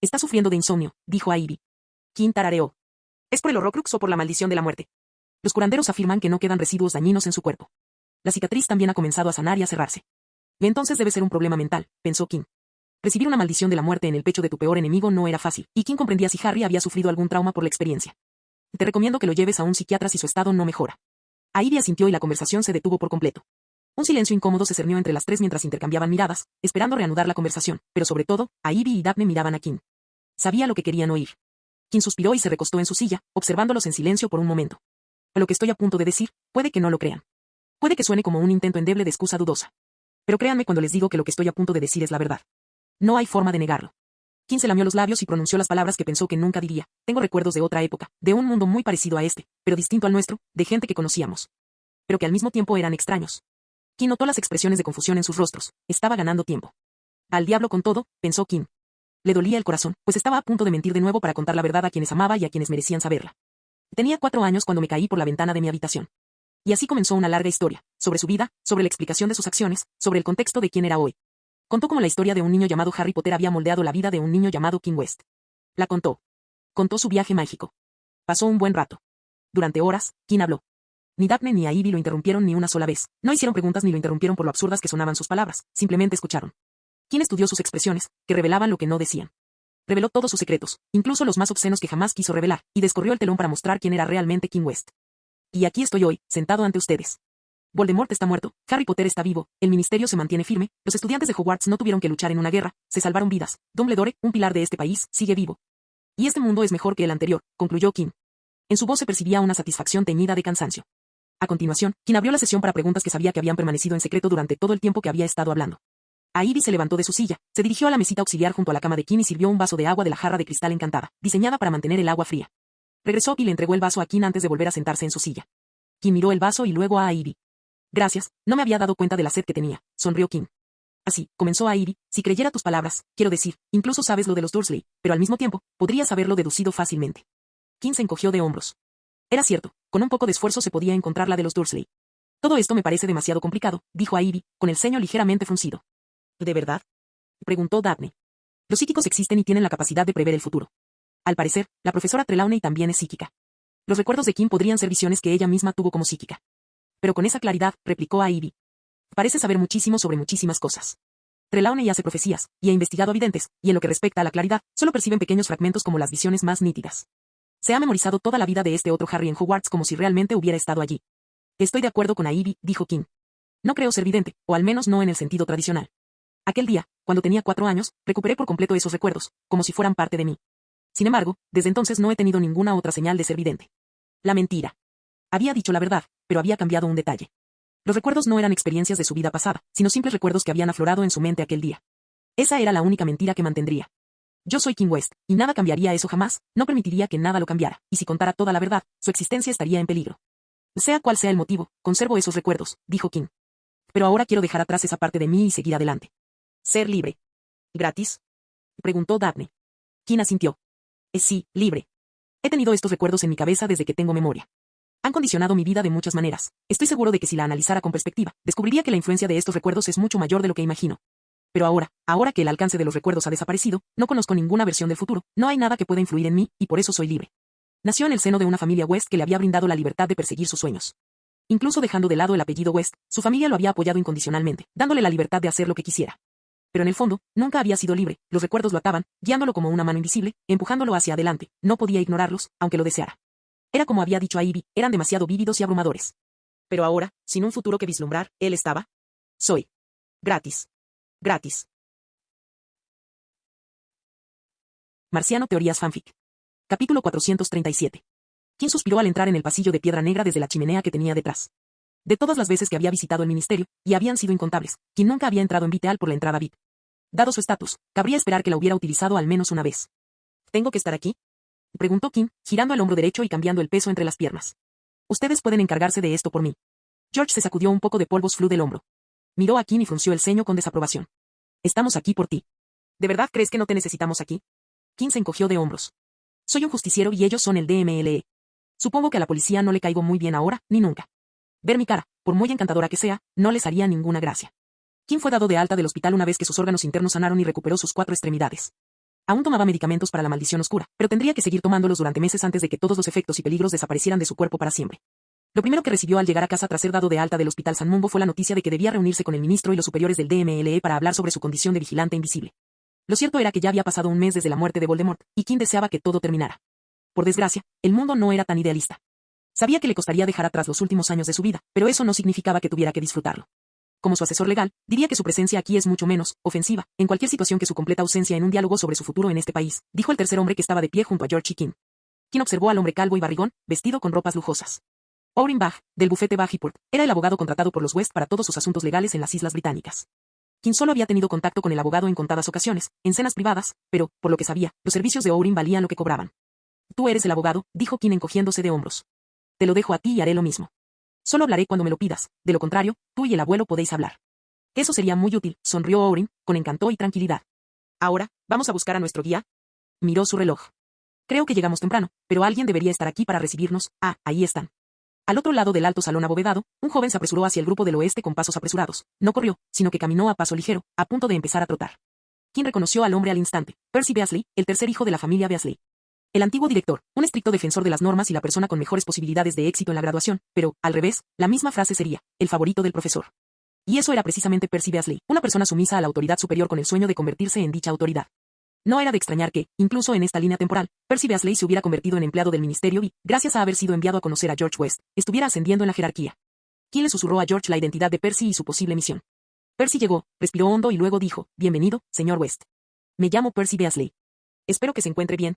Está sufriendo de insomnio, dijo a Ivy. Kim tarareó. ¿Es por el Horrocrux o por la maldición de la muerte? Los curanderos afirman que no quedan residuos dañinos en su cuerpo. La cicatriz también ha comenzado a sanar y a cerrarse. Y entonces debe ser un problema mental, pensó Kim. Recibir una maldición de la muerte en el pecho de tu peor enemigo no era fácil, y Kim comprendía si Harry había sufrido algún trauma por la experiencia. Te recomiendo que lo lleves a un psiquiatra si su estado no mejora. Ivy asintió y la conversación se detuvo por completo. Un silencio incómodo se cernió entre las 3 mientras intercambiaban miradas, esperando reanudar la conversación, pero sobre todo, Ivy y Daphne miraban a Kim. Sabía lo que querían oír. Kim suspiró y se recostó en su silla, observándolos en silencio por un momento. Lo que estoy a punto de decir, puede que no lo crean. Puede que suene como un intento endeble de excusa dudosa. Pero créanme cuando les digo que lo que estoy a punto de decir es la verdad. No hay forma de negarlo. Kim se lamió los labios y pronunció las palabras que pensó que nunca diría. Tengo recuerdos de otra época, de un mundo muy parecido a este, pero distinto al nuestro, de gente que conocíamos. Pero que al mismo tiempo eran extraños. Kim notó las expresiones de confusión en sus rostros. Estaba ganando tiempo. Al diablo con todo, pensó Kim. Le dolía el corazón, pues estaba a punto de mentir de nuevo para contar la verdad a quienes amaba y a quienes merecían saberla. Tenía 4 años cuando me caí por la ventana de mi habitación. Y así comenzó una larga historia, sobre su vida, sobre la explicación de sus acciones, sobre el contexto de quién era hoy. Contó cómo la historia de un niño llamado Harry Potter había moldeado la vida de un niño llamado Kim West. La contó. Contó su viaje mágico. Pasó un buen rato. Durante horas, Kim habló. Ni Daphne ni Ivy lo interrumpieron ni una sola vez. No hicieron preguntas ni lo interrumpieron por lo absurdas que sonaban sus palabras, simplemente escucharon. Kim estudió sus expresiones, que revelaban lo que no decían. Reveló todos sus secretos, incluso los más obscenos que jamás quiso revelar, y descorrió el telón para mostrar quién era realmente Kim West. Y aquí estoy hoy, sentado ante ustedes. Voldemort está muerto, Harry Potter está vivo, el ministerio se mantiene firme, los estudiantes de Hogwarts no tuvieron que luchar en una guerra, se salvaron vidas, Dumbledore, un pilar de este país, sigue vivo. Y este mundo es mejor que el anterior, concluyó Kim. En su voz se percibía una satisfacción teñida de cansancio. A continuación, Kim abrió la sesión para preguntas que sabía que habían permanecido en secreto durante todo el tiempo que había estado hablando. Ivy se levantó de su silla, se dirigió a la mesita auxiliar junto a la cama de Kim y sirvió un vaso de agua de la jarra de cristal encantada, diseñada para mantener el agua fría. Regresó y le entregó el vaso a Kim antes de volver a sentarse en su silla. Kim miró el vaso y luego a Ivy. Gracias, no me había dado cuenta de la sed que tenía, sonrió Kim. Así, comenzó a Ivy, si creyera tus palabras, quiero decir, incluso sabes lo de los Dursley, pero al mismo tiempo, podrías haberlo deducido fácilmente. Kim se encogió de hombros. Era cierto, con un poco de esfuerzo se podía encontrar la de los Dursley. Todo esto me parece demasiado complicado, dijo a Ivy, con el ceño ligeramente fruncido. ¿De verdad? Preguntó Daphne. Los psíquicos existen y tienen la capacidad de prever el futuro. Al parecer, la profesora Trelawney también es psíquica. Los recuerdos de Kim podrían ser visiones que ella misma tuvo como psíquica. Pero con esa claridad, replicó a Ivy. Parece saber muchísimo sobre muchísimas cosas. Trelawney hace profecías, y ha investigado videntes, y en lo que respecta a la claridad, solo perciben pequeños fragmentos como las visiones más nítidas. Se ha memorizado toda la vida de este otro Harry en Hogwarts como si realmente hubiera estado allí. Estoy de acuerdo con Ivy, dijo Kim. No creo ser vidente, o al menos no en el sentido tradicional. Aquel día, cuando tenía 4 años, recuperé por completo esos recuerdos, como si fueran parte de mí. Sin embargo, desde entonces no he tenido ninguna otra señal de ser vidente. La mentira. Había dicho la verdad, pero había cambiado un detalle. Los recuerdos no eran experiencias de su vida pasada, sino simples recuerdos que habían aflorado en su mente aquel día. Esa era la única mentira que mantendría. Yo soy Kim West, y nada cambiaría eso jamás, no permitiría que nada lo cambiara, y si contara toda la verdad, su existencia estaría en peligro. Sea cual sea el motivo, conservo esos recuerdos, dijo Kim. Pero ahora quiero dejar atrás esa parte de mí y seguir adelante. Ser libre. ¿Gratis? Preguntó Daphne. Kim asintió. Sí, libre. He tenido estos recuerdos en mi cabeza desde que tengo memoria. Han condicionado mi vida de muchas maneras. Estoy seguro de que si la analizara con perspectiva, descubriría que la influencia de estos recuerdos es mucho mayor de lo que imagino. Pero ahora que el alcance de los recuerdos ha desaparecido, no conozco ninguna versión del futuro, no hay nada que pueda influir en mí, y por eso soy libre. Nació en el seno de una familia West que le había brindado la libertad de perseguir sus sueños. Incluso dejando de lado el apellido West, su familia lo había apoyado incondicionalmente, dándole la libertad de hacer lo que quisiera. Pero en el fondo, nunca había sido libre, los recuerdos lo ataban, guiándolo como una mano invisible, empujándolo hacia adelante, no podía ignorarlos, aunque lo deseara. Era como había dicho a Ivy, eran demasiado vívidos y abrumadores. Pero ahora, sin un futuro que vislumbrar, él estaba. Soy. Gratis. Gratis. Marciano Teorías Fanfic. Capítulo 437. Kim suspiró al entrar en el pasillo de piedra negra desde la chimenea que tenía detrás. De todas las veces que había visitado el ministerio, y habían sido incontables, Kim nunca había entrado en Viteal por la entrada VIP. Dado su estatus, cabría esperar que la hubiera utilizado al menos una vez. ¿Tengo que estar aquí?, preguntó Kim, girando el hombro derecho y cambiando el peso entre las piernas. Ustedes pueden encargarse de esto por mí. George se sacudió un poco de polvos flu del hombro. Miró a Kim y frunció el ceño con desaprobación. Estamos aquí por ti. ¿De verdad crees que no te necesitamos aquí? Kim se encogió de hombros. Soy un justiciero y ellos son el DMLE. Supongo que a la policía no le caigo muy bien ahora, ni nunca. Ver mi cara, por muy encantadora que sea, no les haría ninguna gracia. Kim fue dado de alta del hospital una vez que sus órganos internos sanaron y recuperó sus 4 extremidades. Aún tomaba medicamentos para la maldición oscura, pero tendría que seguir tomándolos durante meses antes de que todos los efectos y peligros desaparecieran de su cuerpo para siempre. Lo primero que recibió al llegar a casa tras ser dado de alta del hospital San Mumbo fue la noticia de que debía reunirse con el ministro y los superiores del DMLE para hablar sobre su condición de vigilante invisible. Lo cierto era que ya había pasado un mes desde la muerte de Voldemort, y Kim deseaba que todo terminara. Por desgracia, el mundo no era tan idealista. Sabía que le costaría dejar atrás los últimos años de su vida, pero eso no significaba que tuviera que disfrutarlo. Como su asesor legal, diría que su presencia aquí es mucho menos ofensiva, en cualquier situación que su completa ausencia en un diálogo sobre su futuro en este país, dijo el tercer hombre que estaba de pie junto a George y Kim. Kim observó al hombre calvo y barrigón, vestido con ropas lujosas. Orin Bach, del bufete Bagiport, era el abogado contratado por los West para todos sus asuntos legales en las Islas Británicas. Kim solo había tenido contacto con el abogado en contadas ocasiones, en cenas privadas, pero, por lo que sabía, los servicios de Orin valían lo que cobraban. Tú eres el abogado, dijo Kim encogiéndose de hombros. Te lo dejo a ti y haré lo mismo. Solo hablaré cuando me lo pidas, de lo contrario, tú y el abuelo podéis hablar. Eso sería muy útil, sonrió Orin, con encanto y tranquilidad. Ahora, ¿vamos a buscar a nuestro guía? Miró su reloj. Creo que llegamos temprano, pero alguien debería estar aquí para recibirnos. Ah, ahí están. Al otro lado del alto salón abovedado, un joven se apresuró hacia el grupo del oeste con pasos apresurados. No corrió, sino que caminó a paso ligero, a punto de empezar a trotar. Kim reconoció al hombre al instante, Percy Beasley, el tercer hijo de la familia Beasley. El antiguo director, un estricto defensor de las normas y la persona con mejores posibilidades de éxito en la graduación, pero, al revés, la misma frase sería, el favorito del profesor. Y eso era precisamente Percy Beasley, una persona sumisa a la autoridad superior con el sueño de convertirse en dicha autoridad. No era de extrañar que, incluso en esta línea temporal, Percy Beasley se hubiera convertido en empleado del ministerio y, gracias a haber sido enviado a conocer a George West, estuviera ascendiendo en la jerarquía. Kim le susurró a George la identidad de Percy y su posible misión. Percy llegó, respiró hondo y luego dijo, bienvenido, señor West. Me llamo Percy Beasley. Espero que se encuentre bien.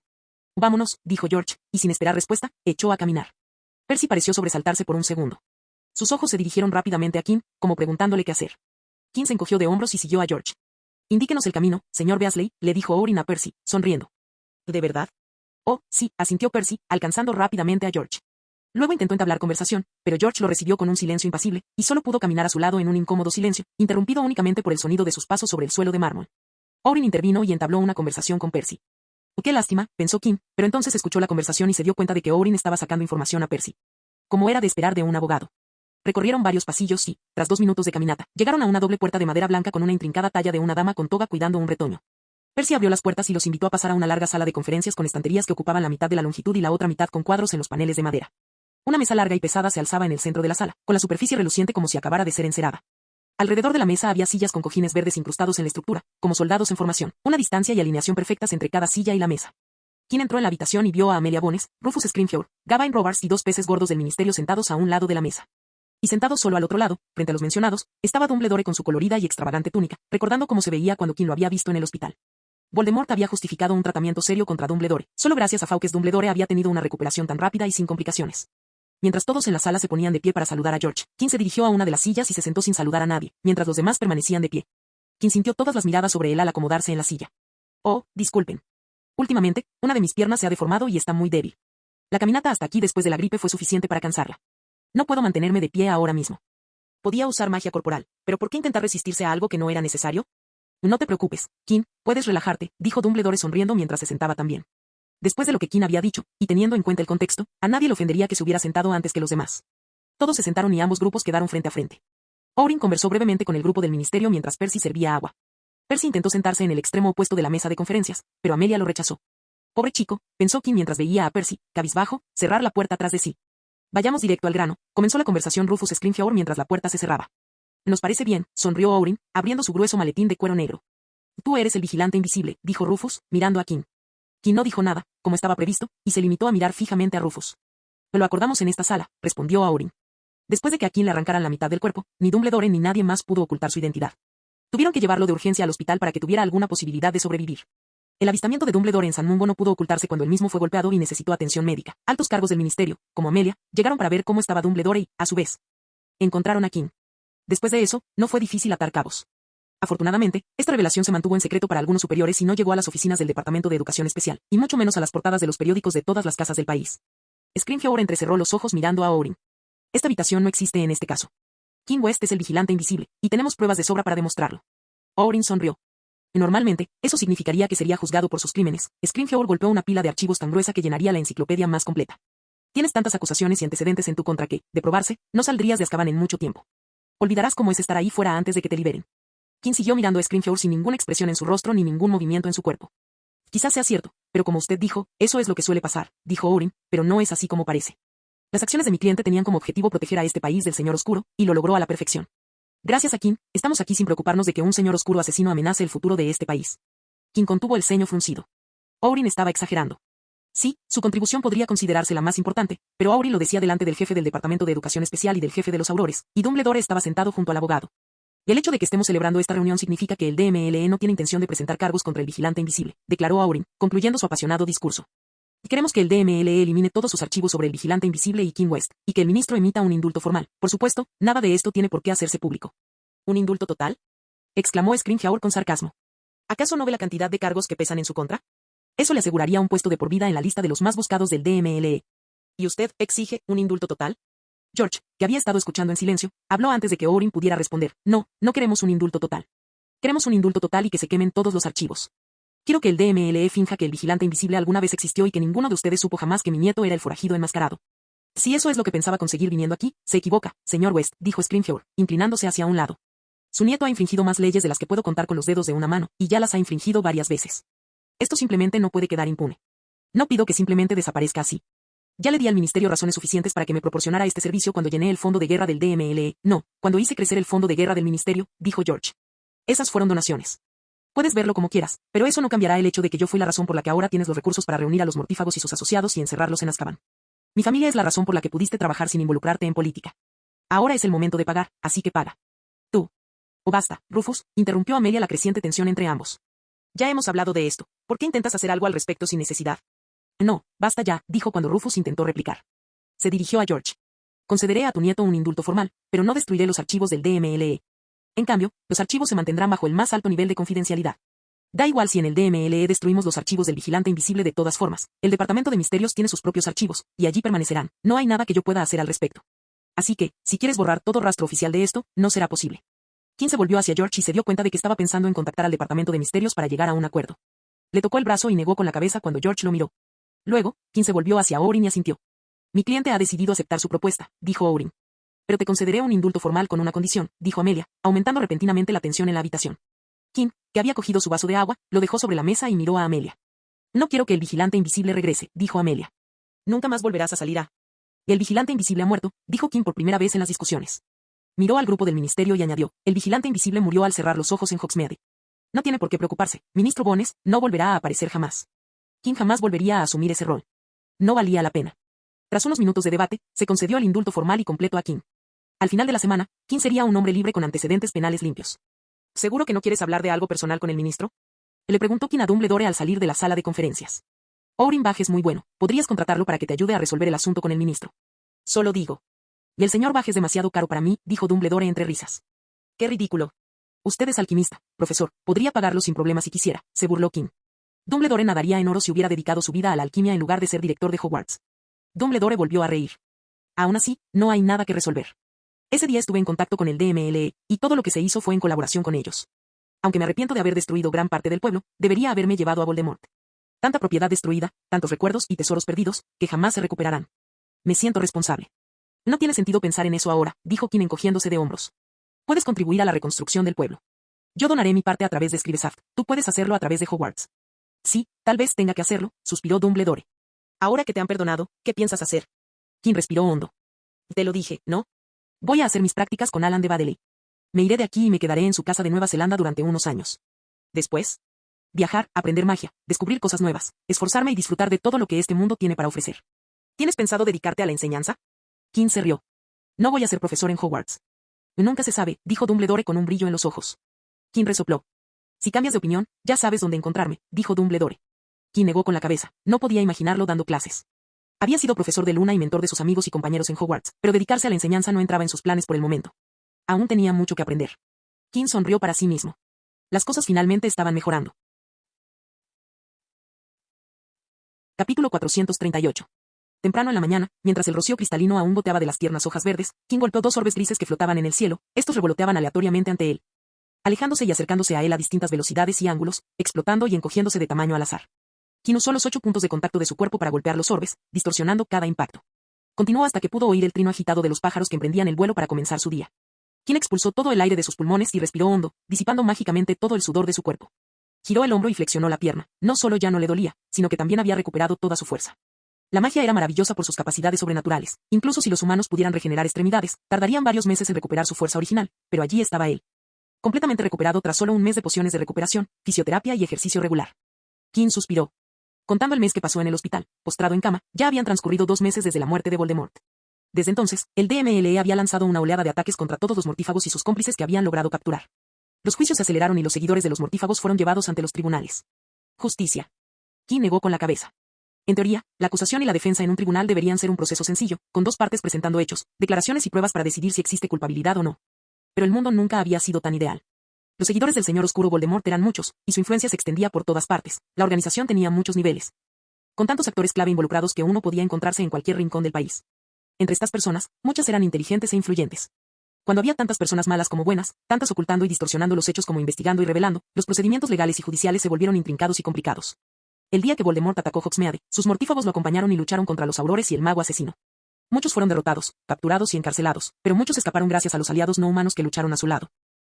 Vámonos, dijo George, y sin esperar respuesta, echó a caminar. Percy pareció sobresaltarse por un segundo. Sus ojos se dirigieron rápidamente a Kim, como preguntándole qué hacer. Kim se encogió de hombros y siguió a George. Indíquenos el camino, señor Beasley, le dijo Orin a Percy, sonriendo. ¿De verdad? Oh, sí, asintió Percy, alcanzando rápidamente a George. Luego intentó entablar conversación, pero George lo recibió con un silencio impasible, y solo pudo caminar a su lado en un incómodo silencio, interrumpido únicamente por el sonido de sus pasos sobre el suelo de mármol. Orin intervino y entabló una conversación con Percy. Qué lástima, pensó Kim, pero entonces escuchó la conversación y se dio cuenta de que Orin estaba sacando información a Percy. Como era de esperar de un abogado. Recorrieron varios pasillos y, tras 2 minutos de caminata, llegaron a una doble puerta de madera blanca con una intrincada talla de una dama con toga cuidando un retoño. Percy abrió las puertas y los invitó a pasar a una larga sala de conferencias con estanterías que ocupaban la mitad de la longitud y la otra mitad con cuadros en los paneles de madera. Una mesa larga y pesada se alzaba en el centro de la sala, con la superficie reluciente como si acabara de ser encerada. Alrededor de la mesa había sillas con cojines verdes incrustados en la estructura, como soldados en formación, una distancia y alineación perfectas entre cada silla y la mesa. Kim entró en la habitación y vio a Amelia Bones, Rufus Scrimgeour, Gavain Robards y 2 peces gordos del ministerio sentados a un lado de la mesa. Y sentado solo al otro lado, frente a los mencionados, estaba Dumbledore con su colorida y extravagante túnica, recordando cómo se veía cuando Kim lo había visto en el hospital. Voldemort había justificado un tratamiento serio contra Dumbledore, solo gracias a Fawkes Dumbledore había tenido una recuperación tan rápida y sin complicaciones. Mientras todos en la sala se ponían de pie para saludar a George, Kim se dirigió a una de las sillas y se sentó sin saludar a nadie, mientras los demás permanecían de pie. Kim sintió todas las miradas sobre él al acomodarse en la silla. Oh, disculpen. Últimamente, una de mis piernas se ha deformado y está muy débil. La caminata hasta aquí después de la gripe fue suficiente para cansarla. No puedo mantenerme de pie ahora mismo. Podía usar magia corporal, pero ¿por qué intentar resistirse a algo que no era necesario? No te preocupes, Kim, puedes relajarte, dijo Dumbledore sonriendo mientras se sentaba también. Después de lo que Kim había dicho, y teniendo en cuenta el contexto, a nadie le ofendería que se hubiera sentado antes que los demás. Todos se sentaron y ambos grupos quedaron frente a frente. Orin conversó brevemente con el grupo del ministerio mientras Percy servía agua. Percy intentó sentarse en el extremo opuesto de la mesa de conferencias, pero Amelia lo rechazó. Pobre chico, pensó Kim mientras veía a Percy, cabizbajo, cerrar la puerta tras de sí. Vayamos directo al grano, comenzó la conversación Rufus Scrimgeour mientras la puerta se cerraba. Nos parece bien, sonrió Orin, abriendo su grueso maletín de cuero negro. Tú eres el vigilante invisible, dijo Rufus, mirando a Kim. Kim no dijo nada, como estaba previsto, y se limitó a mirar fijamente a Rufus. Lo acordamos en esta sala, respondió Auryn. Después de que a Kim le arrancaran la mitad del cuerpo, ni Dumbledore ni nadie más pudo ocultar su identidad. Tuvieron que llevarlo de urgencia al hospital para que tuviera alguna posibilidad de sobrevivir. El avistamiento de Dumbledore en San Mungo no pudo ocultarse cuando él mismo fue golpeado y necesitó atención médica. Altos cargos del ministerio, como Amelia, llegaron para ver cómo estaba Dumbledore y, a su vez, encontraron a Kim. Después de eso, no fue difícil atar cabos. Afortunadamente, esta revelación se mantuvo en secreto para algunos superiores y no llegó a las oficinas del Departamento de Educación Especial, y mucho menos a las portadas de los periódicos de todas las casas del país. Scrimgeour entrecerró los ojos mirando a Auryn. Esta habitación no existe en este caso. Kim West es el vigilante invisible, y tenemos pruebas de sobra para demostrarlo. Auryn sonrió. Normalmente, eso significaría que sería juzgado por sus crímenes. Scrimgeour golpeó una pila de archivos tan gruesa que llenaría la enciclopedia más completa. Tienes tantas acusaciones y antecedentes en tu contra que, de probarse, no saldrías de Azkaban en mucho tiempo. Olvidarás cómo es estar ahí fuera antes de que te liberen. Kim siguió mirando a Scrimgeour sin ninguna expresión en su rostro ni ningún movimiento en su cuerpo. Quizás sea cierto, pero como usted dijo, eso es lo que suele pasar, dijo Auryn, pero no es así como parece. Las acciones de mi cliente tenían como objetivo proteger a este país del Señor Oscuro, y lo logró a la perfección. Gracias a Kim, estamos aquí sin preocuparnos de que un señor oscuro asesino amenace el futuro de este país. Kim contuvo el ceño fruncido. Auryn estaba exagerando. Sí, su contribución podría considerarse la más importante, pero Auryn lo decía delante del jefe del Departamento de Educación Especial y del jefe de los Aurores, y Dumbledore estaba sentado junto al abogado. El hecho de que estemos celebrando esta reunión significa que el DMLE no tiene intención de presentar cargos contra el vigilante invisible, declaró Auryn, concluyendo su apasionado discurso. Queremos que el DMLE elimine todos sus archivos sobre el vigilante invisible y Kim West, y que el ministro emita un indulto formal. Por supuesto, nada de esto tiene por qué hacerse público. ¿Un indulto total?, exclamó Scrimgeour con sarcasmo. ¿Acaso no ve la cantidad de cargos que pesan en su contra? Eso le aseguraría un puesto de por vida en la lista de los más buscados del DMLE. ¿Y usted exige un indulto total? George, que había estado escuchando en silencio, habló antes de que Auryn pudiera responder. No, no queremos un indulto total. Queremos un indulto total y que se quemen todos los archivos. Quiero que el DMLE finja que el vigilante invisible alguna vez existió y que ninguno de ustedes supo jamás que mi nieto era el forajido enmascarado. Si eso es lo que pensaba conseguir viniendo aquí, se equivoca, señor West, dijo Scrimgeour, inclinándose hacia un lado. Su nieto ha infringido más leyes de las que puedo contar con los dedos de una mano, y ya las ha infringido varias veces. Esto simplemente no puede quedar impune. No pido que simplemente desaparezca así. Ya le di al ministerio razones suficientes para que me proporcionara este servicio cuando llené el fondo de guerra del DMLE. No, cuando hice crecer el fondo de guerra del ministerio, dijo George. Esas fueron donaciones. Puedes verlo como quieras, pero eso no cambiará el hecho de que yo fui la razón por la que ahora tienes los recursos para reunir a los mortífagos y sus asociados y encerrarlos en Azkaban. Mi familia es la razón por la que pudiste trabajar sin involucrarte en política. Ahora es el momento de pagar, así que paga. Tú. Oh, basta, Rufus, interrumpió Amelia la creciente tensión entre ambos. Ya hemos hablado de esto. ¿Por qué intentas hacer algo al respecto sin necesidad? No, basta ya, dijo cuando Rufus intentó replicar. Se dirigió a George. Concederé a tu nieto un indulto formal, pero no destruiré los archivos del DMLE. En cambio, los archivos se mantendrán bajo el más alto nivel de confidencialidad. Da igual si en el DMLE destruimos los archivos del vigilante invisible de todas formas. El Departamento de Misterios tiene sus propios archivos, y allí permanecerán. No hay nada que yo pueda hacer al respecto. Así que, si quieres borrar todo rastro oficial de esto, no será posible. Kim se volvió hacia George y se dio cuenta de que estaba pensando en contactar al Departamento de Misterios para llegar a un acuerdo. Le tocó el brazo y negó con la cabeza cuando George lo miró. Luego, Kim se volvió hacia Auryn y asintió. Mi cliente ha decidido aceptar su propuesta, dijo Auryn. Pero te concederé un indulto formal con una condición, dijo Amelia, aumentando repentinamente la tensión en la habitación. Kim, que había cogido su vaso de agua, lo dejó sobre la mesa y miró a Amelia. No quiero que el vigilante invisible regrese, dijo Amelia. Nunca más volverás a salir a... El vigilante invisible ha muerto, dijo Kim por primera vez en las discusiones. Miró al grupo del ministerio y añadió, el vigilante invisible murió al cerrar los ojos en Hogsmeade. No tiene por qué preocuparse, ministro Bones, no volverá a aparecer jamás. Kim jamás volvería a asumir ese rol. No valía la pena. Tras unos minutos de debate, se concedió el indulto formal y completo a Kim. Al final de la semana, Kim sería un hombre libre con antecedentes penales limpios. ¿Seguro que no quieres hablar de algo personal con el ministro?, le preguntó Kim a Dumbledore al salir de la sala de conferencias. Auryn Bage es muy bueno, podrías contratarlo para que te ayude a resolver el asunto con el ministro. Solo digo. Y el señor Bage es demasiado caro para mí, dijo Dumbledore entre risas. ¡Qué ridículo! Usted es alquimista, profesor, podría pagarlo sin problemas si quisiera, se burló Kim. Dumbledore nadaría en oro si hubiera dedicado su vida a la alquimia en lugar de ser director de Hogwarts. Dumbledore volvió a reír. Aún así, no hay nada que resolver. Ese día estuve en contacto con el DMLE, y todo lo que se hizo fue en colaboración con ellos. Aunque me arrepiento de haber destruido gran parte del pueblo, debería haberme llevado a Voldemort. Tanta propiedad destruida, tantos recuerdos y tesoros perdidos, que jamás se recuperarán. Me siento responsable. No tiene sentido pensar en eso ahora, dijo Kim encogiéndose de hombros. Puedes contribuir a la reconstrucción del pueblo. Yo donaré mi parte a través de Scribesaft, tú puedes hacerlo a través de Hogwarts. Sí, tal vez tenga que hacerlo, suspiró Dumbledore. Ahora que te han perdonado, ¿qué piensas hacer? Kim respiró hondo. Te lo dije, ¿no? Voy a hacer mis prácticas con Alan de Badeley. Me iré de aquí y me quedaré en su casa de Nueva Zelanda durante unos años. Después, viajar, aprender magia, descubrir cosas nuevas, esforzarme y disfrutar de todo lo que este mundo tiene para ofrecer. ¿Tienes pensado dedicarte a la enseñanza? King se rió. No voy a ser profesor en Hogwarts. Nunca se sabe, dijo Dumbledore con un brillo en los ojos. King resopló. Si cambias de opinión, ya sabes dónde encontrarme, dijo Dumbledore. King negó con la cabeza. No podía imaginarlo dando clases. Había sido profesor de Luna y mentor de sus amigos y compañeros en Hogwarts, pero dedicarse a la enseñanza no entraba en sus planes por el momento. Aún tenía mucho que aprender. King sonrió para sí mismo. Las cosas finalmente estaban mejorando. Capítulo 438. Temprano en la mañana, mientras el rocío cristalino aún goteaba de las tiernas hojas verdes, King golpeó 2 orbes grises que flotaban en el cielo. Estos revoloteaban aleatoriamente ante él, alejándose y acercándose a él a distintas velocidades y ángulos, explotando y encogiéndose de tamaño al azar. King usó los 8 puntos de contacto de su cuerpo para golpear los orbes, distorsionando cada impacto. Continuó hasta que pudo oír el trino agitado de los pájaros que emprendían el vuelo para comenzar su día. King expulsó todo el aire de sus pulmones y respiró hondo, disipando mágicamente todo el sudor de su cuerpo. Giró el hombro y flexionó la pierna. No solo ya no le dolía, sino que también había recuperado toda su fuerza. La magia era maravillosa por sus capacidades sobrenaturales. Incluso si los humanos pudieran regenerar extremidades, tardarían varios meses en recuperar su fuerza original, pero allí estaba él. Completamente recuperado tras solo un mes de pociones de recuperación, fisioterapia y ejercicio regular. King suspiró. Contando el mes que pasó en el hospital, postrado en cama, ya habían transcurrido 2 meses desde la muerte de Voldemort. Desde entonces, el DMLE había lanzado una oleada de ataques contra todos los mortífagos y sus cómplices que habían logrado capturar. Los juicios se aceleraron y los seguidores de los mortífagos fueron llevados ante los tribunales. Justicia. King negó con la cabeza. En teoría, la acusación y la defensa en un tribunal deberían ser un proceso sencillo, con 2 partes presentando hechos, declaraciones y pruebas para decidir si existe culpabilidad o no. Pero el mundo nunca había sido tan ideal. Los seguidores del señor oscuro Voldemort eran muchos, y su influencia se extendía por todas partes. La organización tenía muchos niveles, con tantos actores clave involucrados que uno podía encontrarse en cualquier rincón del país. Entre estas personas, muchas eran inteligentes e influyentes. Cuando había tantas personas malas como buenas, tantas ocultando y distorsionando los hechos como investigando y revelando, los procedimientos legales y judiciales se volvieron intrincados y complicados. El día que Voldemort atacó Hogsmeade, sus mortífagos lo acompañaron y lucharon contra los aurores y el mago asesino. Muchos fueron derrotados, capturados y encarcelados, pero muchos escaparon gracias a los aliados no humanos que lucharon a su lado.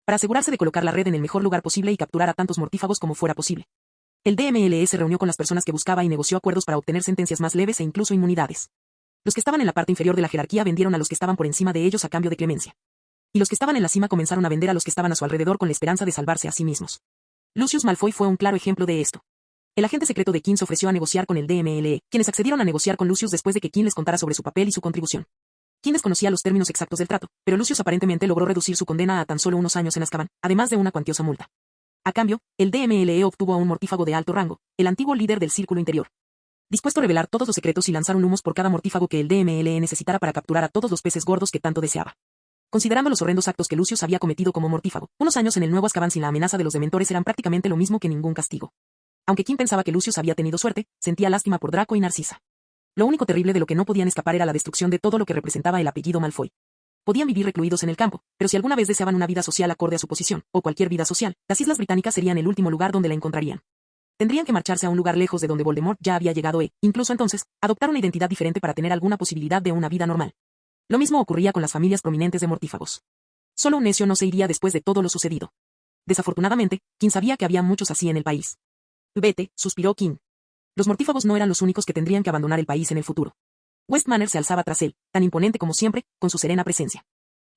Para asegurarse de colocar la red en el mejor lugar posible y capturar a tantos mortífagos como fuera posible. El DMLE se reunió con las personas que buscaba y negoció acuerdos para obtener sentencias más leves e incluso inmunidades. Los que estaban en la parte inferior de la jerarquía vendieron a los que estaban por encima de ellos a cambio de clemencia. Y los que estaban en la cima comenzaron a vender a los que estaban a su alrededor con la esperanza de salvarse a sí mismos. Lucius Malfoy fue un claro ejemplo de esto. El agente secreto de King se ofreció a negociar con el DMLE, quienes accedieron a negociar con Lucius después de que King les contara sobre su papel y su contribución. King desconocía los términos exactos del trato, pero Lucius aparentemente logró reducir su condena a tan solo unos años en Azkaban, además de una cuantiosa multa. A cambio, el DMLE obtuvo a un mortífago de alto rango, el antiguo líder del Círculo Interior. Dispuesto a revelar todos los secretos y lanzar un humos por cada mortífago que el DMLE necesitara para capturar a todos los peces gordos que tanto deseaba. Considerando los horrendos actos que Lucius había cometido como mortífago, unos años en el Nuevo Azkaban sin la amenaza de los dementores eran prácticamente lo mismo que ningún castigo. Aunque King pensaba que Lucius había tenido suerte, sentía lástima por Draco y Narcisa. Lo único terrible de lo que no podían escapar era la destrucción de todo lo que representaba el apellido Malfoy. Podían vivir recluidos en el campo, pero si alguna vez deseaban una vida social acorde a su posición, o cualquier vida social, las Islas Británicas serían el último lugar donde la encontrarían. Tendrían que marcharse a un lugar lejos de donde Voldemort ya había llegado e, incluso entonces, adoptar una identidad diferente para tener alguna posibilidad de una vida normal. Lo mismo ocurría con las familias prominentes de mortífagos. Solo un necio no se iría después de todo lo sucedido. Desafortunadamente, King sabía que había muchos así en el país. Vete, suspiró King. Los mortífagos no eran los únicos que tendrían que abandonar el país en el futuro. West Manor se alzaba tras él, tan imponente como siempre, con su serena presencia.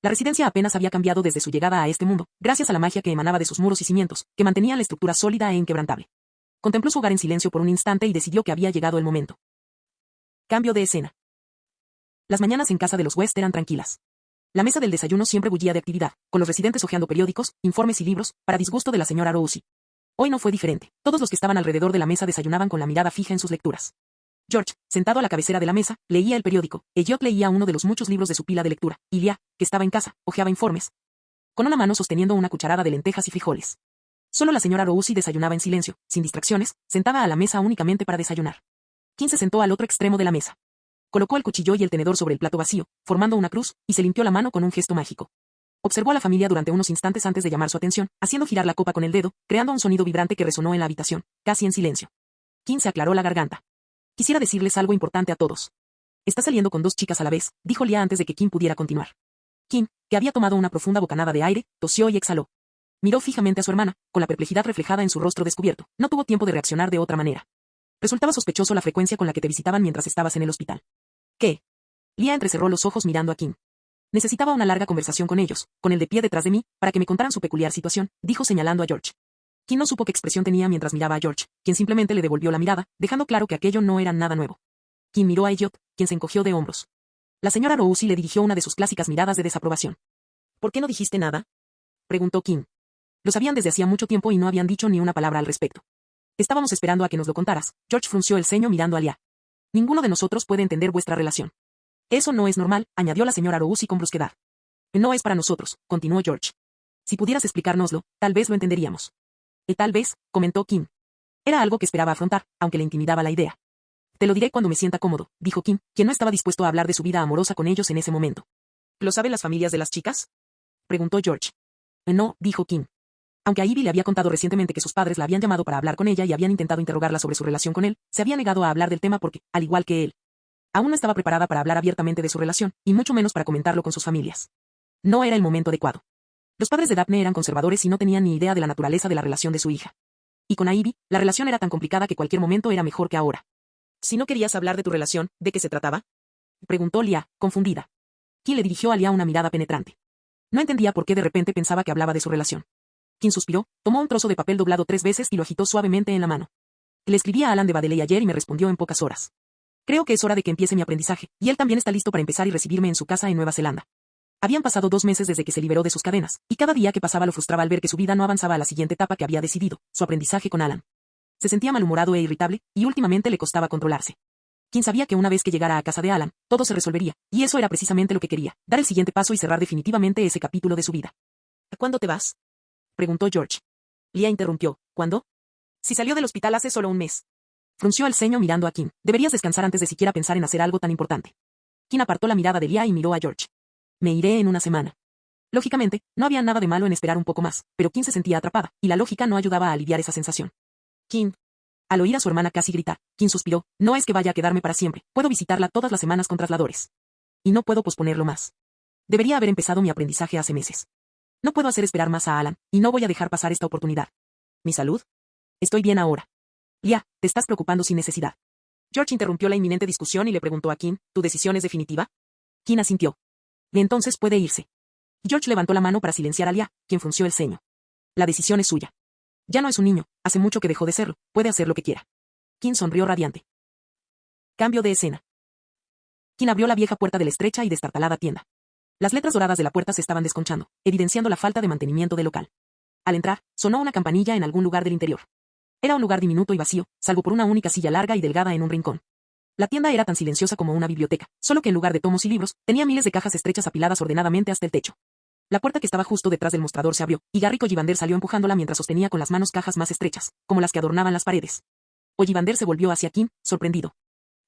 La residencia apenas había cambiado desde su llegada a este mundo, gracias a la magia que emanaba de sus muros y cimientos, que mantenían la estructura sólida e inquebrantable. Contempló su hogar en silencio por un instante y decidió que había llegado el momento. Cambio de escena. Las mañanas en casa de los West eran tranquilas. La mesa del desayuno siempre bullía de actividad, con los residentes hojeando periódicos, informes y libros, para disgusto de la señora Rousey. Hoy no fue diferente. Todos los que estaban alrededor de la mesa desayunaban con la mirada fija en sus lecturas. George, sentado a la cabecera de la mesa, leía el periódico. Elliot leía uno de los muchos libros de su pila de lectura. Y Lia, que estaba en casa, hojeaba informes, con una mano sosteniendo una cucharada de lentejas y frijoles. Solo la señora Rousey desayunaba en silencio, sin distracciones, sentada a la mesa únicamente para desayunar. King se sentó al otro extremo de la mesa. Colocó el cuchillo y el tenedor sobre el plato vacío, formando una cruz, y se limpió la mano con un gesto mágico. Observó a la familia durante unos instantes antes de llamar su atención, haciendo girar la copa con el dedo, creando un sonido vibrante que resonó en la habitación, casi en silencio. King se aclaró la garganta. Quisiera decirles algo importante a todos. Está saliendo con 2 chicas a la vez, dijo Lia antes de que King pudiera continuar. King, que había tomado una profunda bocanada de aire, tosió y exhaló. Miró fijamente a su hermana, con la perplejidad reflejada en su rostro descubierto. No tuvo tiempo de reaccionar de otra manera. Resultaba sospechoso la frecuencia con la que te visitaban mientras estabas en el hospital. ¿Qué? Lia entrecerró los ojos mirando a King. Necesitaba una larga conversación con ellos, con el de pie detrás de mí, para que me contaran su peculiar situación, dijo señalando a George. Kim no supo qué expresión tenía mientras miraba a George, quien simplemente le devolvió la mirada, dejando claro que aquello no era nada nuevo. Kim miró a Elliot, quien se encogió de hombros. La señora Rousey le dirigió una de sus clásicas miradas de desaprobación. ¿Por qué no dijiste nada?, preguntó Kim. Lo sabían desde hacía mucho tiempo y no habían dicho ni una palabra al respecto. Estábamos esperando a que nos lo contaras. George frunció el ceño mirando a Leah. Ninguno de nosotros puede entender vuestra relación. Eso no es normal, añadió la señora Rousey con brusquedad. No es para nosotros, continuó George. Si pudieras explicárnoslo, tal vez lo entenderíamos. Tal vez, comentó Kim. Era algo que esperaba afrontar, aunque le intimidaba la idea. Te lo diré cuando me sienta cómodo, dijo Kim, quien no estaba dispuesto a hablar de su vida amorosa con ellos en ese momento. ¿Lo saben las familias de las chicas?, preguntó George. No, dijo Kim. Aunque a Ivy le había contado recientemente que sus padres la habían llamado para hablar con ella y habían intentado interrogarla sobre su relación con él, se había negado a hablar del tema porque, al igual que él, aún no estaba preparada para hablar abiertamente de su relación, y mucho menos para comentarlo con sus familias. No era el momento adecuado. Los padres de Daphne eran conservadores y no tenían ni idea de la naturaleza de la relación de su hija. Y con Ivy, la relación era tan complicada que cualquier momento era mejor que ahora. Si no querías hablar de tu relación, ¿de qué se trataba?, preguntó Leah, confundida. Kim le dirigió a Leah una mirada penetrante. No entendía por qué de repente pensaba que hablaba de su relación. Kim suspiró, tomó un trozo de papel doblado 3 veces y lo agitó suavemente en la mano. Le escribí a Alan de Badeley ayer y me respondió en pocas horas. Creo que es hora de que empiece mi aprendizaje, y él también está listo para empezar y recibirme en su casa en Nueva Zelanda. Habían pasado 2 meses desde que se liberó de sus cadenas, y cada día que pasaba lo frustraba al ver que su vida no avanzaba a la siguiente etapa que había decidido, su aprendizaje con Alan. Se sentía malhumorado e irritable, y últimamente le costaba controlarse. Kim sabía que una vez que llegara a casa de Alan, todo se resolvería, y eso era precisamente lo que quería, dar el siguiente paso y cerrar definitivamente ese capítulo de su vida. ¿Cuándo te vas?, preguntó George. Leah interrumpió. ¿Cuándo? Si salió del hospital hace solo un mes. Frunció el ceño mirando a Kim. Deberías descansar antes de siquiera pensar en hacer algo tan importante. Kim apartó la mirada de Leah y miró a George. Me iré en una semana. Lógicamente, no había nada de malo en esperar un poco más, pero Kim se sentía atrapada, y la lógica no ayudaba a aliviar esa sensación. Kim. Al oír a su hermana casi gritar, Kim suspiró. No es que vaya a quedarme para siempre, puedo visitarla todas las semanas con trasladores. Y no puedo posponerlo más. Debería haber empezado mi aprendizaje hace meses. No puedo hacer esperar más a Alan, y no voy a dejar pasar esta oportunidad. ¿Mi salud? Estoy bien ahora. Leah, te estás preocupando sin necesidad. George interrumpió la inminente discusión y le preguntó a Kim, ¿tu decisión es definitiva? Kim asintió. Y entonces puede irse. George levantó la mano para silenciar a Leah, quien frunció el ceño. La decisión es suya. Ya no es un niño, hace mucho que dejó de serlo, puede hacer lo que quiera. Kim sonrió radiante. Cambio de escena. Kim abrió la vieja puerta de la estrecha y destartalada tienda. Las letras doradas de la puerta se estaban desconchando, evidenciando la falta de mantenimiento del local. Al entrar, sonó una campanilla en algún lugar del interior. Era un lugar diminuto y vacío, salvo por una única silla larga y delgada en un rincón. La tienda era tan silenciosa como una biblioteca, solo que en lugar de tomos y libros, tenía miles de cajas estrechas apiladas ordenadamente hasta el techo. La puerta que estaba justo detrás del mostrador se abrió, y Gary Ollivander salió empujándola mientras sostenía con las manos cajas más estrechas, como las que adornaban las paredes. Ollivander se volvió hacia Kim, sorprendido.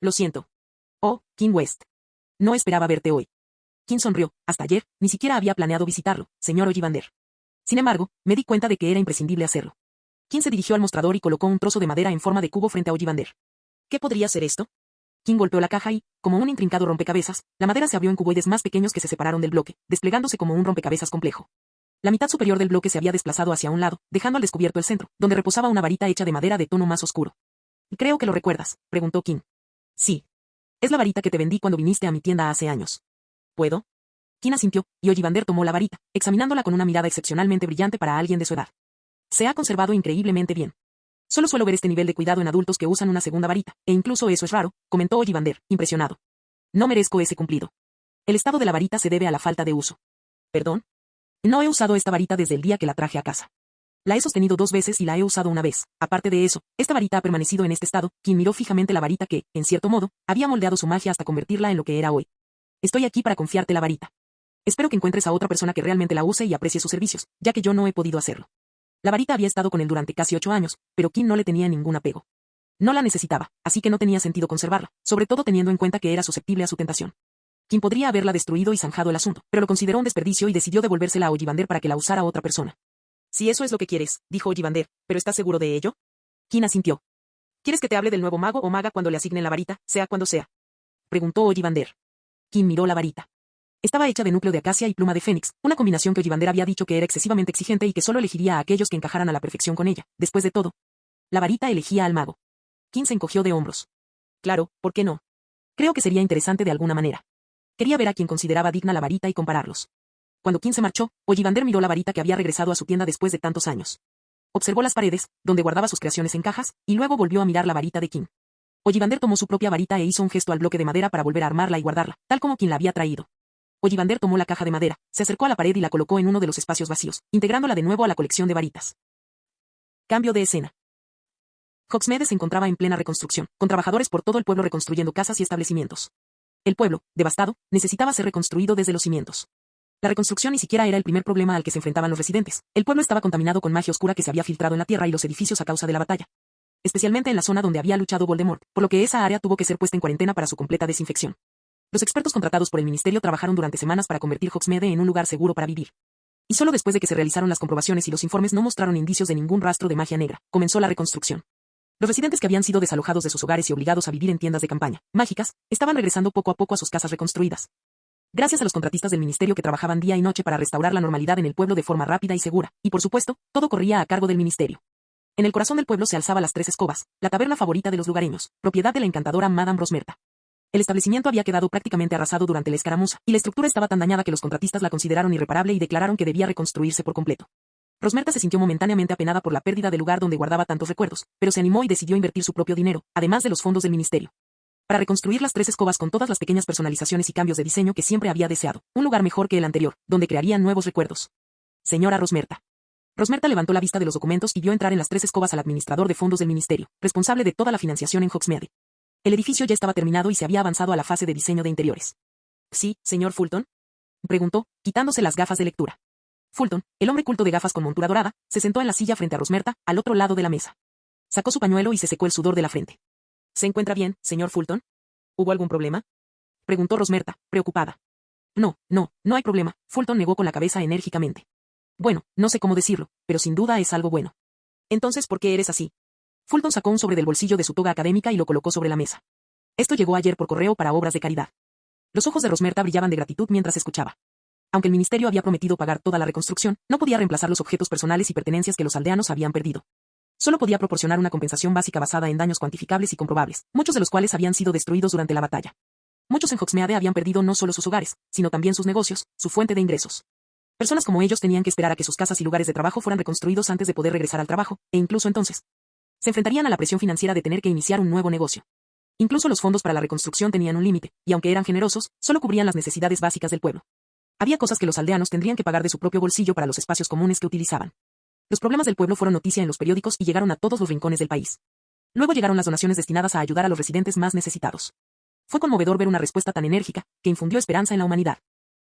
Lo siento. Oh, Kim West. No esperaba verte hoy. Kim sonrió. Hasta ayer, ni siquiera había planeado visitarlo, señor Ollivander. Sin embargo, me di cuenta de que era imprescindible hacerlo. Kim se dirigió al mostrador y colocó un trozo de madera en forma de cubo frente a Ollivander. ¿Qué podría ser esto? Kim golpeó la caja y, como un intrincado rompecabezas, la madera se abrió en cuboides más pequeños que se separaron del bloque, desplegándose como un rompecabezas complejo. La mitad superior del bloque se había desplazado hacia un lado, dejando al descubierto el centro, donde reposaba una varita hecha de madera de tono más oscuro. Creo que lo recuerdas, preguntó Kim. Sí. Es la varita que te vendí cuando viniste a mi tienda hace años. ¿Puedo? Kim asintió, y Ollivander tomó la varita, examinándola con una mirada excepcionalmente brillante para alguien de su edad. Se ha conservado increíblemente bien. Solo suelo ver este nivel de cuidado en adultos que usan una segunda varita, e incluso eso es raro, comentó Ollivander, impresionado. No merezco ese cumplido. El estado de la varita se debe a la falta de uso. ¿Perdón? No he usado esta varita desde el día que la traje a casa. La he sostenido 2 veces y la he usado una vez. Aparte de eso, esta varita ha permanecido en este estado. Kim miró fijamente la varita que, en cierto modo, había moldeado su magia hasta convertirla en lo que era hoy. Estoy aquí para confiarte la varita. Espero que encuentres a otra persona que realmente la use y aprecie sus servicios, ya que yo no he podido hacerlo. La varita había estado con él durante casi 8 años, pero Kim no le tenía ningún apego. No la necesitaba, así que no tenía sentido conservarla, sobre todo teniendo en cuenta que era susceptible a su tentación. Kim podría haberla destruido y zanjado el asunto, pero lo consideró un desperdicio y decidió devolvérsela a Ollivander para que la usara otra persona. Si eso es lo que quieres, dijo Ollivander, ¿pero estás seguro de ello? Kim asintió. ¿Quieres que te hable del nuevo mago o maga cuando le asignen la varita, sea cuando sea? Preguntó Ollivander. Kim miró la varita. Estaba hecha de núcleo de acacia y pluma de fénix, una combinación que Ollivander había dicho que era excesivamente exigente y que solo elegiría a aquellos que encajaran a la perfección con ella. Después de todo, la varita elegía al mago. Kim se encogió de hombros. Claro, ¿por qué no? Creo que sería interesante de alguna manera. Quería ver a quien consideraba digna la varita y compararlos. Cuando Kim se marchó, Ollivander miró la varita que había regresado a su tienda después de tantos años. Observó las paredes, donde guardaba sus creaciones en cajas, y luego volvió a mirar la varita de Kim. Ollivander tomó su propia varita e hizo un gesto al bloque de madera para volver a armarla y guardarla, tal como quien la había traído. Ollivander tomó la caja de madera, se acercó a la pared y la colocó en uno de los espacios vacíos, integrándola de nuevo a la colección de varitas. Cambio de escena. Hogsmeade se encontraba en plena reconstrucción, con trabajadores por todo el pueblo reconstruyendo casas y establecimientos. El pueblo, devastado, necesitaba ser reconstruido desde los cimientos. La reconstrucción ni siquiera era el primer problema al que se enfrentaban los residentes. El pueblo estaba contaminado con magia oscura que se había filtrado en la tierra y los edificios a causa de la batalla. Especialmente en la zona donde había luchado Voldemort, por lo que esa área tuvo que ser puesta en cuarentena para su completa desinfección. Los expertos contratados por el ministerio trabajaron durante semanas para convertir Hogsmeade en un lugar seguro para vivir. Y solo después de que se realizaron las comprobaciones y los informes no mostraron indicios de ningún rastro de magia negra, comenzó la reconstrucción. Los residentes que habían sido desalojados de sus hogares y obligados a vivir en tiendas de campaña, mágicas, estaban regresando poco a poco a sus casas reconstruidas. Gracias a los contratistas del ministerio que trabajaban día y noche para restaurar la normalidad en el pueblo de forma rápida y segura, y por supuesto, todo corría a cargo del ministerio. En el corazón del pueblo se alzaba Las Tres Escobas, la taberna favorita de los lugareños, propiedad de la encantadora Madame Rosmerta. El establecimiento había quedado prácticamente arrasado durante la escaramuza, y la estructura estaba tan dañada que los contratistas la consideraron irreparable y declararon que debía reconstruirse por completo. Rosmerta se sintió momentáneamente apenada por la pérdida del lugar donde guardaba tantos recuerdos, pero se animó y decidió invertir su propio dinero, además de los fondos del ministerio, para reconstruir Las Tres Escobas con todas las pequeñas personalizaciones y cambios de diseño que siempre había deseado, un lugar mejor que el anterior, donde crearían nuevos recuerdos. Señora Rosmerta. Rosmerta levantó la vista de los documentos y vio entrar en Las Tres Escobas al administrador de fondos del ministerio, responsable de toda la financiación en Hogsmeade. El edificio ya estaba terminado y se había avanzado a la fase de diseño de interiores. ¿Sí, señor Fulton?, preguntó, quitándose las gafas de lectura. Fulton, el hombre culto de gafas con montura dorada, se sentó en la silla frente a Rosmerta, al otro lado de la mesa. Sacó su pañuelo y se secó el sudor de la frente. ¿Se encuentra bien, señor Fulton? ¿Hubo algún problema?, preguntó Rosmerta, preocupada. No hay problema, Fulton negó con la cabeza enérgicamente. Bueno, no sé cómo decirlo, pero sin duda es algo bueno. Entonces, ¿por qué eres así? Fulton sacó un sobre del bolsillo de su toga académica y lo colocó sobre la mesa. Esto llegó ayer por correo para obras de caridad. Los ojos de Rosmerta brillaban de gratitud mientras escuchaba. Aunque el ministerio había prometido pagar toda la reconstrucción, no podía reemplazar los objetos personales y pertenencias que los aldeanos habían perdido. Solo podía proporcionar una compensación básica basada en daños cuantificables y comprobables, muchos de los cuales habían sido destruidos durante la batalla. Muchos en Hogsmeade habían perdido no solo sus hogares, sino también sus negocios, su fuente de ingresos. Personas como ellos tenían que esperar a que sus casas y lugares de trabajo fueran reconstruidos antes de poder regresar al trabajo, e incluso entonces se enfrentarían a la presión financiera de tener que iniciar un nuevo negocio. Incluso los fondos para la reconstrucción tenían un límite, y aunque eran generosos, solo cubrían las necesidades básicas del pueblo. Había cosas que los aldeanos tendrían que pagar de su propio bolsillo para los espacios comunes que utilizaban. Los problemas del pueblo fueron noticia en los periódicos y llegaron a todos los rincones del país. Luego llegaron las donaciones destinadas a ayudar a los residentes más necesitados. Fue conmovedor ver una respuesta tan enérgica, que infundió esperanza en la humanidad.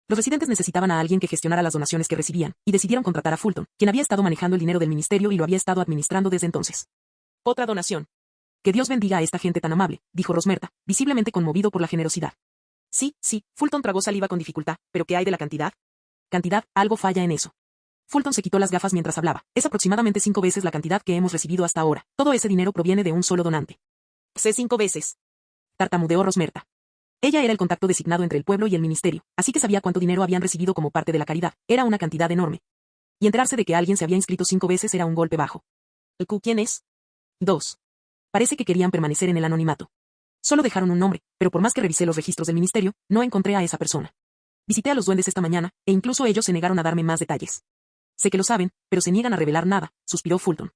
Los residentes necesitaban a alguien que gestionara las donaciones que recibían, y decidieron contratar a Fulton, quien había estado manejando el dinero del ministerio y lo había estado administrando desde entonces. Otra donación. Que Dios bendiga a esta gente tan amable, dijo Rosmerta, visiblemente conmovido por la generosidad. Sí, Fulton tragó saliva con dificultad, pero ¿qué hay de la cantidad? Cantidad, algo falla en eso. Fulton se quitó las gafas mientras hablaba. Es aproximadamente 5 veces la cantidad que hemos recibido hasta ahora. Todo ese dinero proviene de un solo donante. Sé 5 veces. Tartamudeó Rosmerta. Ella era el contacto designado entre el pueblo y el ministerio, así que sabía cuánto dinero habían recibido como parte de la caridad. Era una cantidad enorme. Y enterarse de que alguien se había inscrito 5 veces era un golpe bajo. ¿El Q quién es? 2. Parece que querían permanecer en el anonimato. Solo dejaron un nombre, pero por más que revisé los registros del ministerio, no encontré a esa persona. Visité a los duendes esta mañana, e incluso ellos se negaron a darme más detalles. Sé que lo saben, pero se niegan a revelar nada, suspiró Fulton.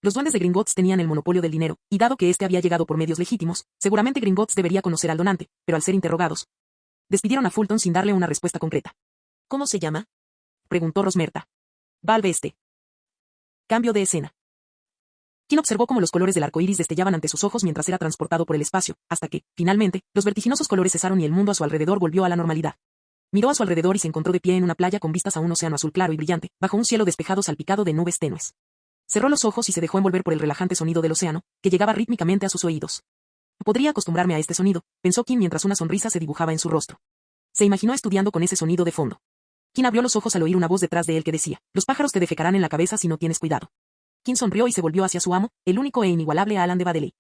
Los duendes de Gringotts tenían el monopolio del dinero, y dado que este había llegado por medios legítimos, seguramente Gringotts debería conocer al donante, pero al ser interrogados, despidieron a Fulton sin darle una respuesta concreta. ¿Cómo se llama?, preguntó Rosmerta. Valveste. Cambio de escena. Quien observó cómo los colores del arco iris destellaban ante sus ojos mientras era transportado por el espacio, hasta que, finalmente, los vertiginosos colores cesaron y el mundo a su alrededor volvió a la normalidad. Miró a su alrededor y se encontró de pie en una playa con vistas a un océano azul claro y brillante, bajo un cielo despejado salpicado de nubes tenues. Cerró los ojos y se dejó envolver por el relajante sonido del océano, que llegaba rítmicamente a sus oídos. Podría acostumbrarme a este sonido, pensó Kim mientras una sonrisa se dibujaba en su rostro. Se imaginó estudiando con ese sonido de fondo. Kim abrió los ojos al oír una voz detrás de él que decía: los pájaros te defecarán en la cabeza si no tienes cuidado. Kim sonrió y se volvió hacia su amo, el único e inigualable Alan de Badeley.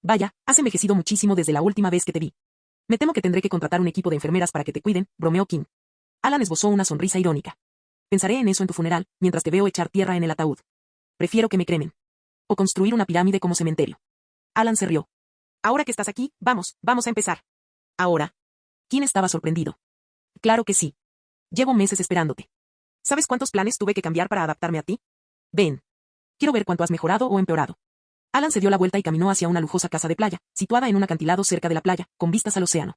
Vaya, has envejecido muchísimo desde la última vez que te vi. Me temo que tendré que contratar un equipo de enfermeras para que te cuiden, bromeó Kim. Alan esbozó una sonrisa irónica. Pensaré en eso en tu funeral, mientras te veo echar tierra en el ataúd. Prefiero que me cremen. O construir una pirámide como cementerio. Alan se rió. Ahora que estás aquí, vamos a empezar. ¿Ahora? Kim estaba sorprendido. Claro que sí. Llevo meses esperándote. ¿Sabes cuántos planes tuve que cambiar para adaptarme a ti? Ven. Quiero ver cuánto has mejorado o empeorado. Alan se dio la vuelta y caminó hacia una lujosa casa de playa, situada en un acantilado cerca de la playa, con vistas al océano.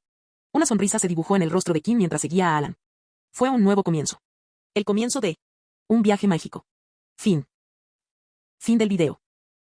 Una sonrisa se dibujó en el rostro de Kim mientras seguía a Alan. Fue un nuevo comienzo. El comienzo de un viaje mágico. Fin. Fin del video.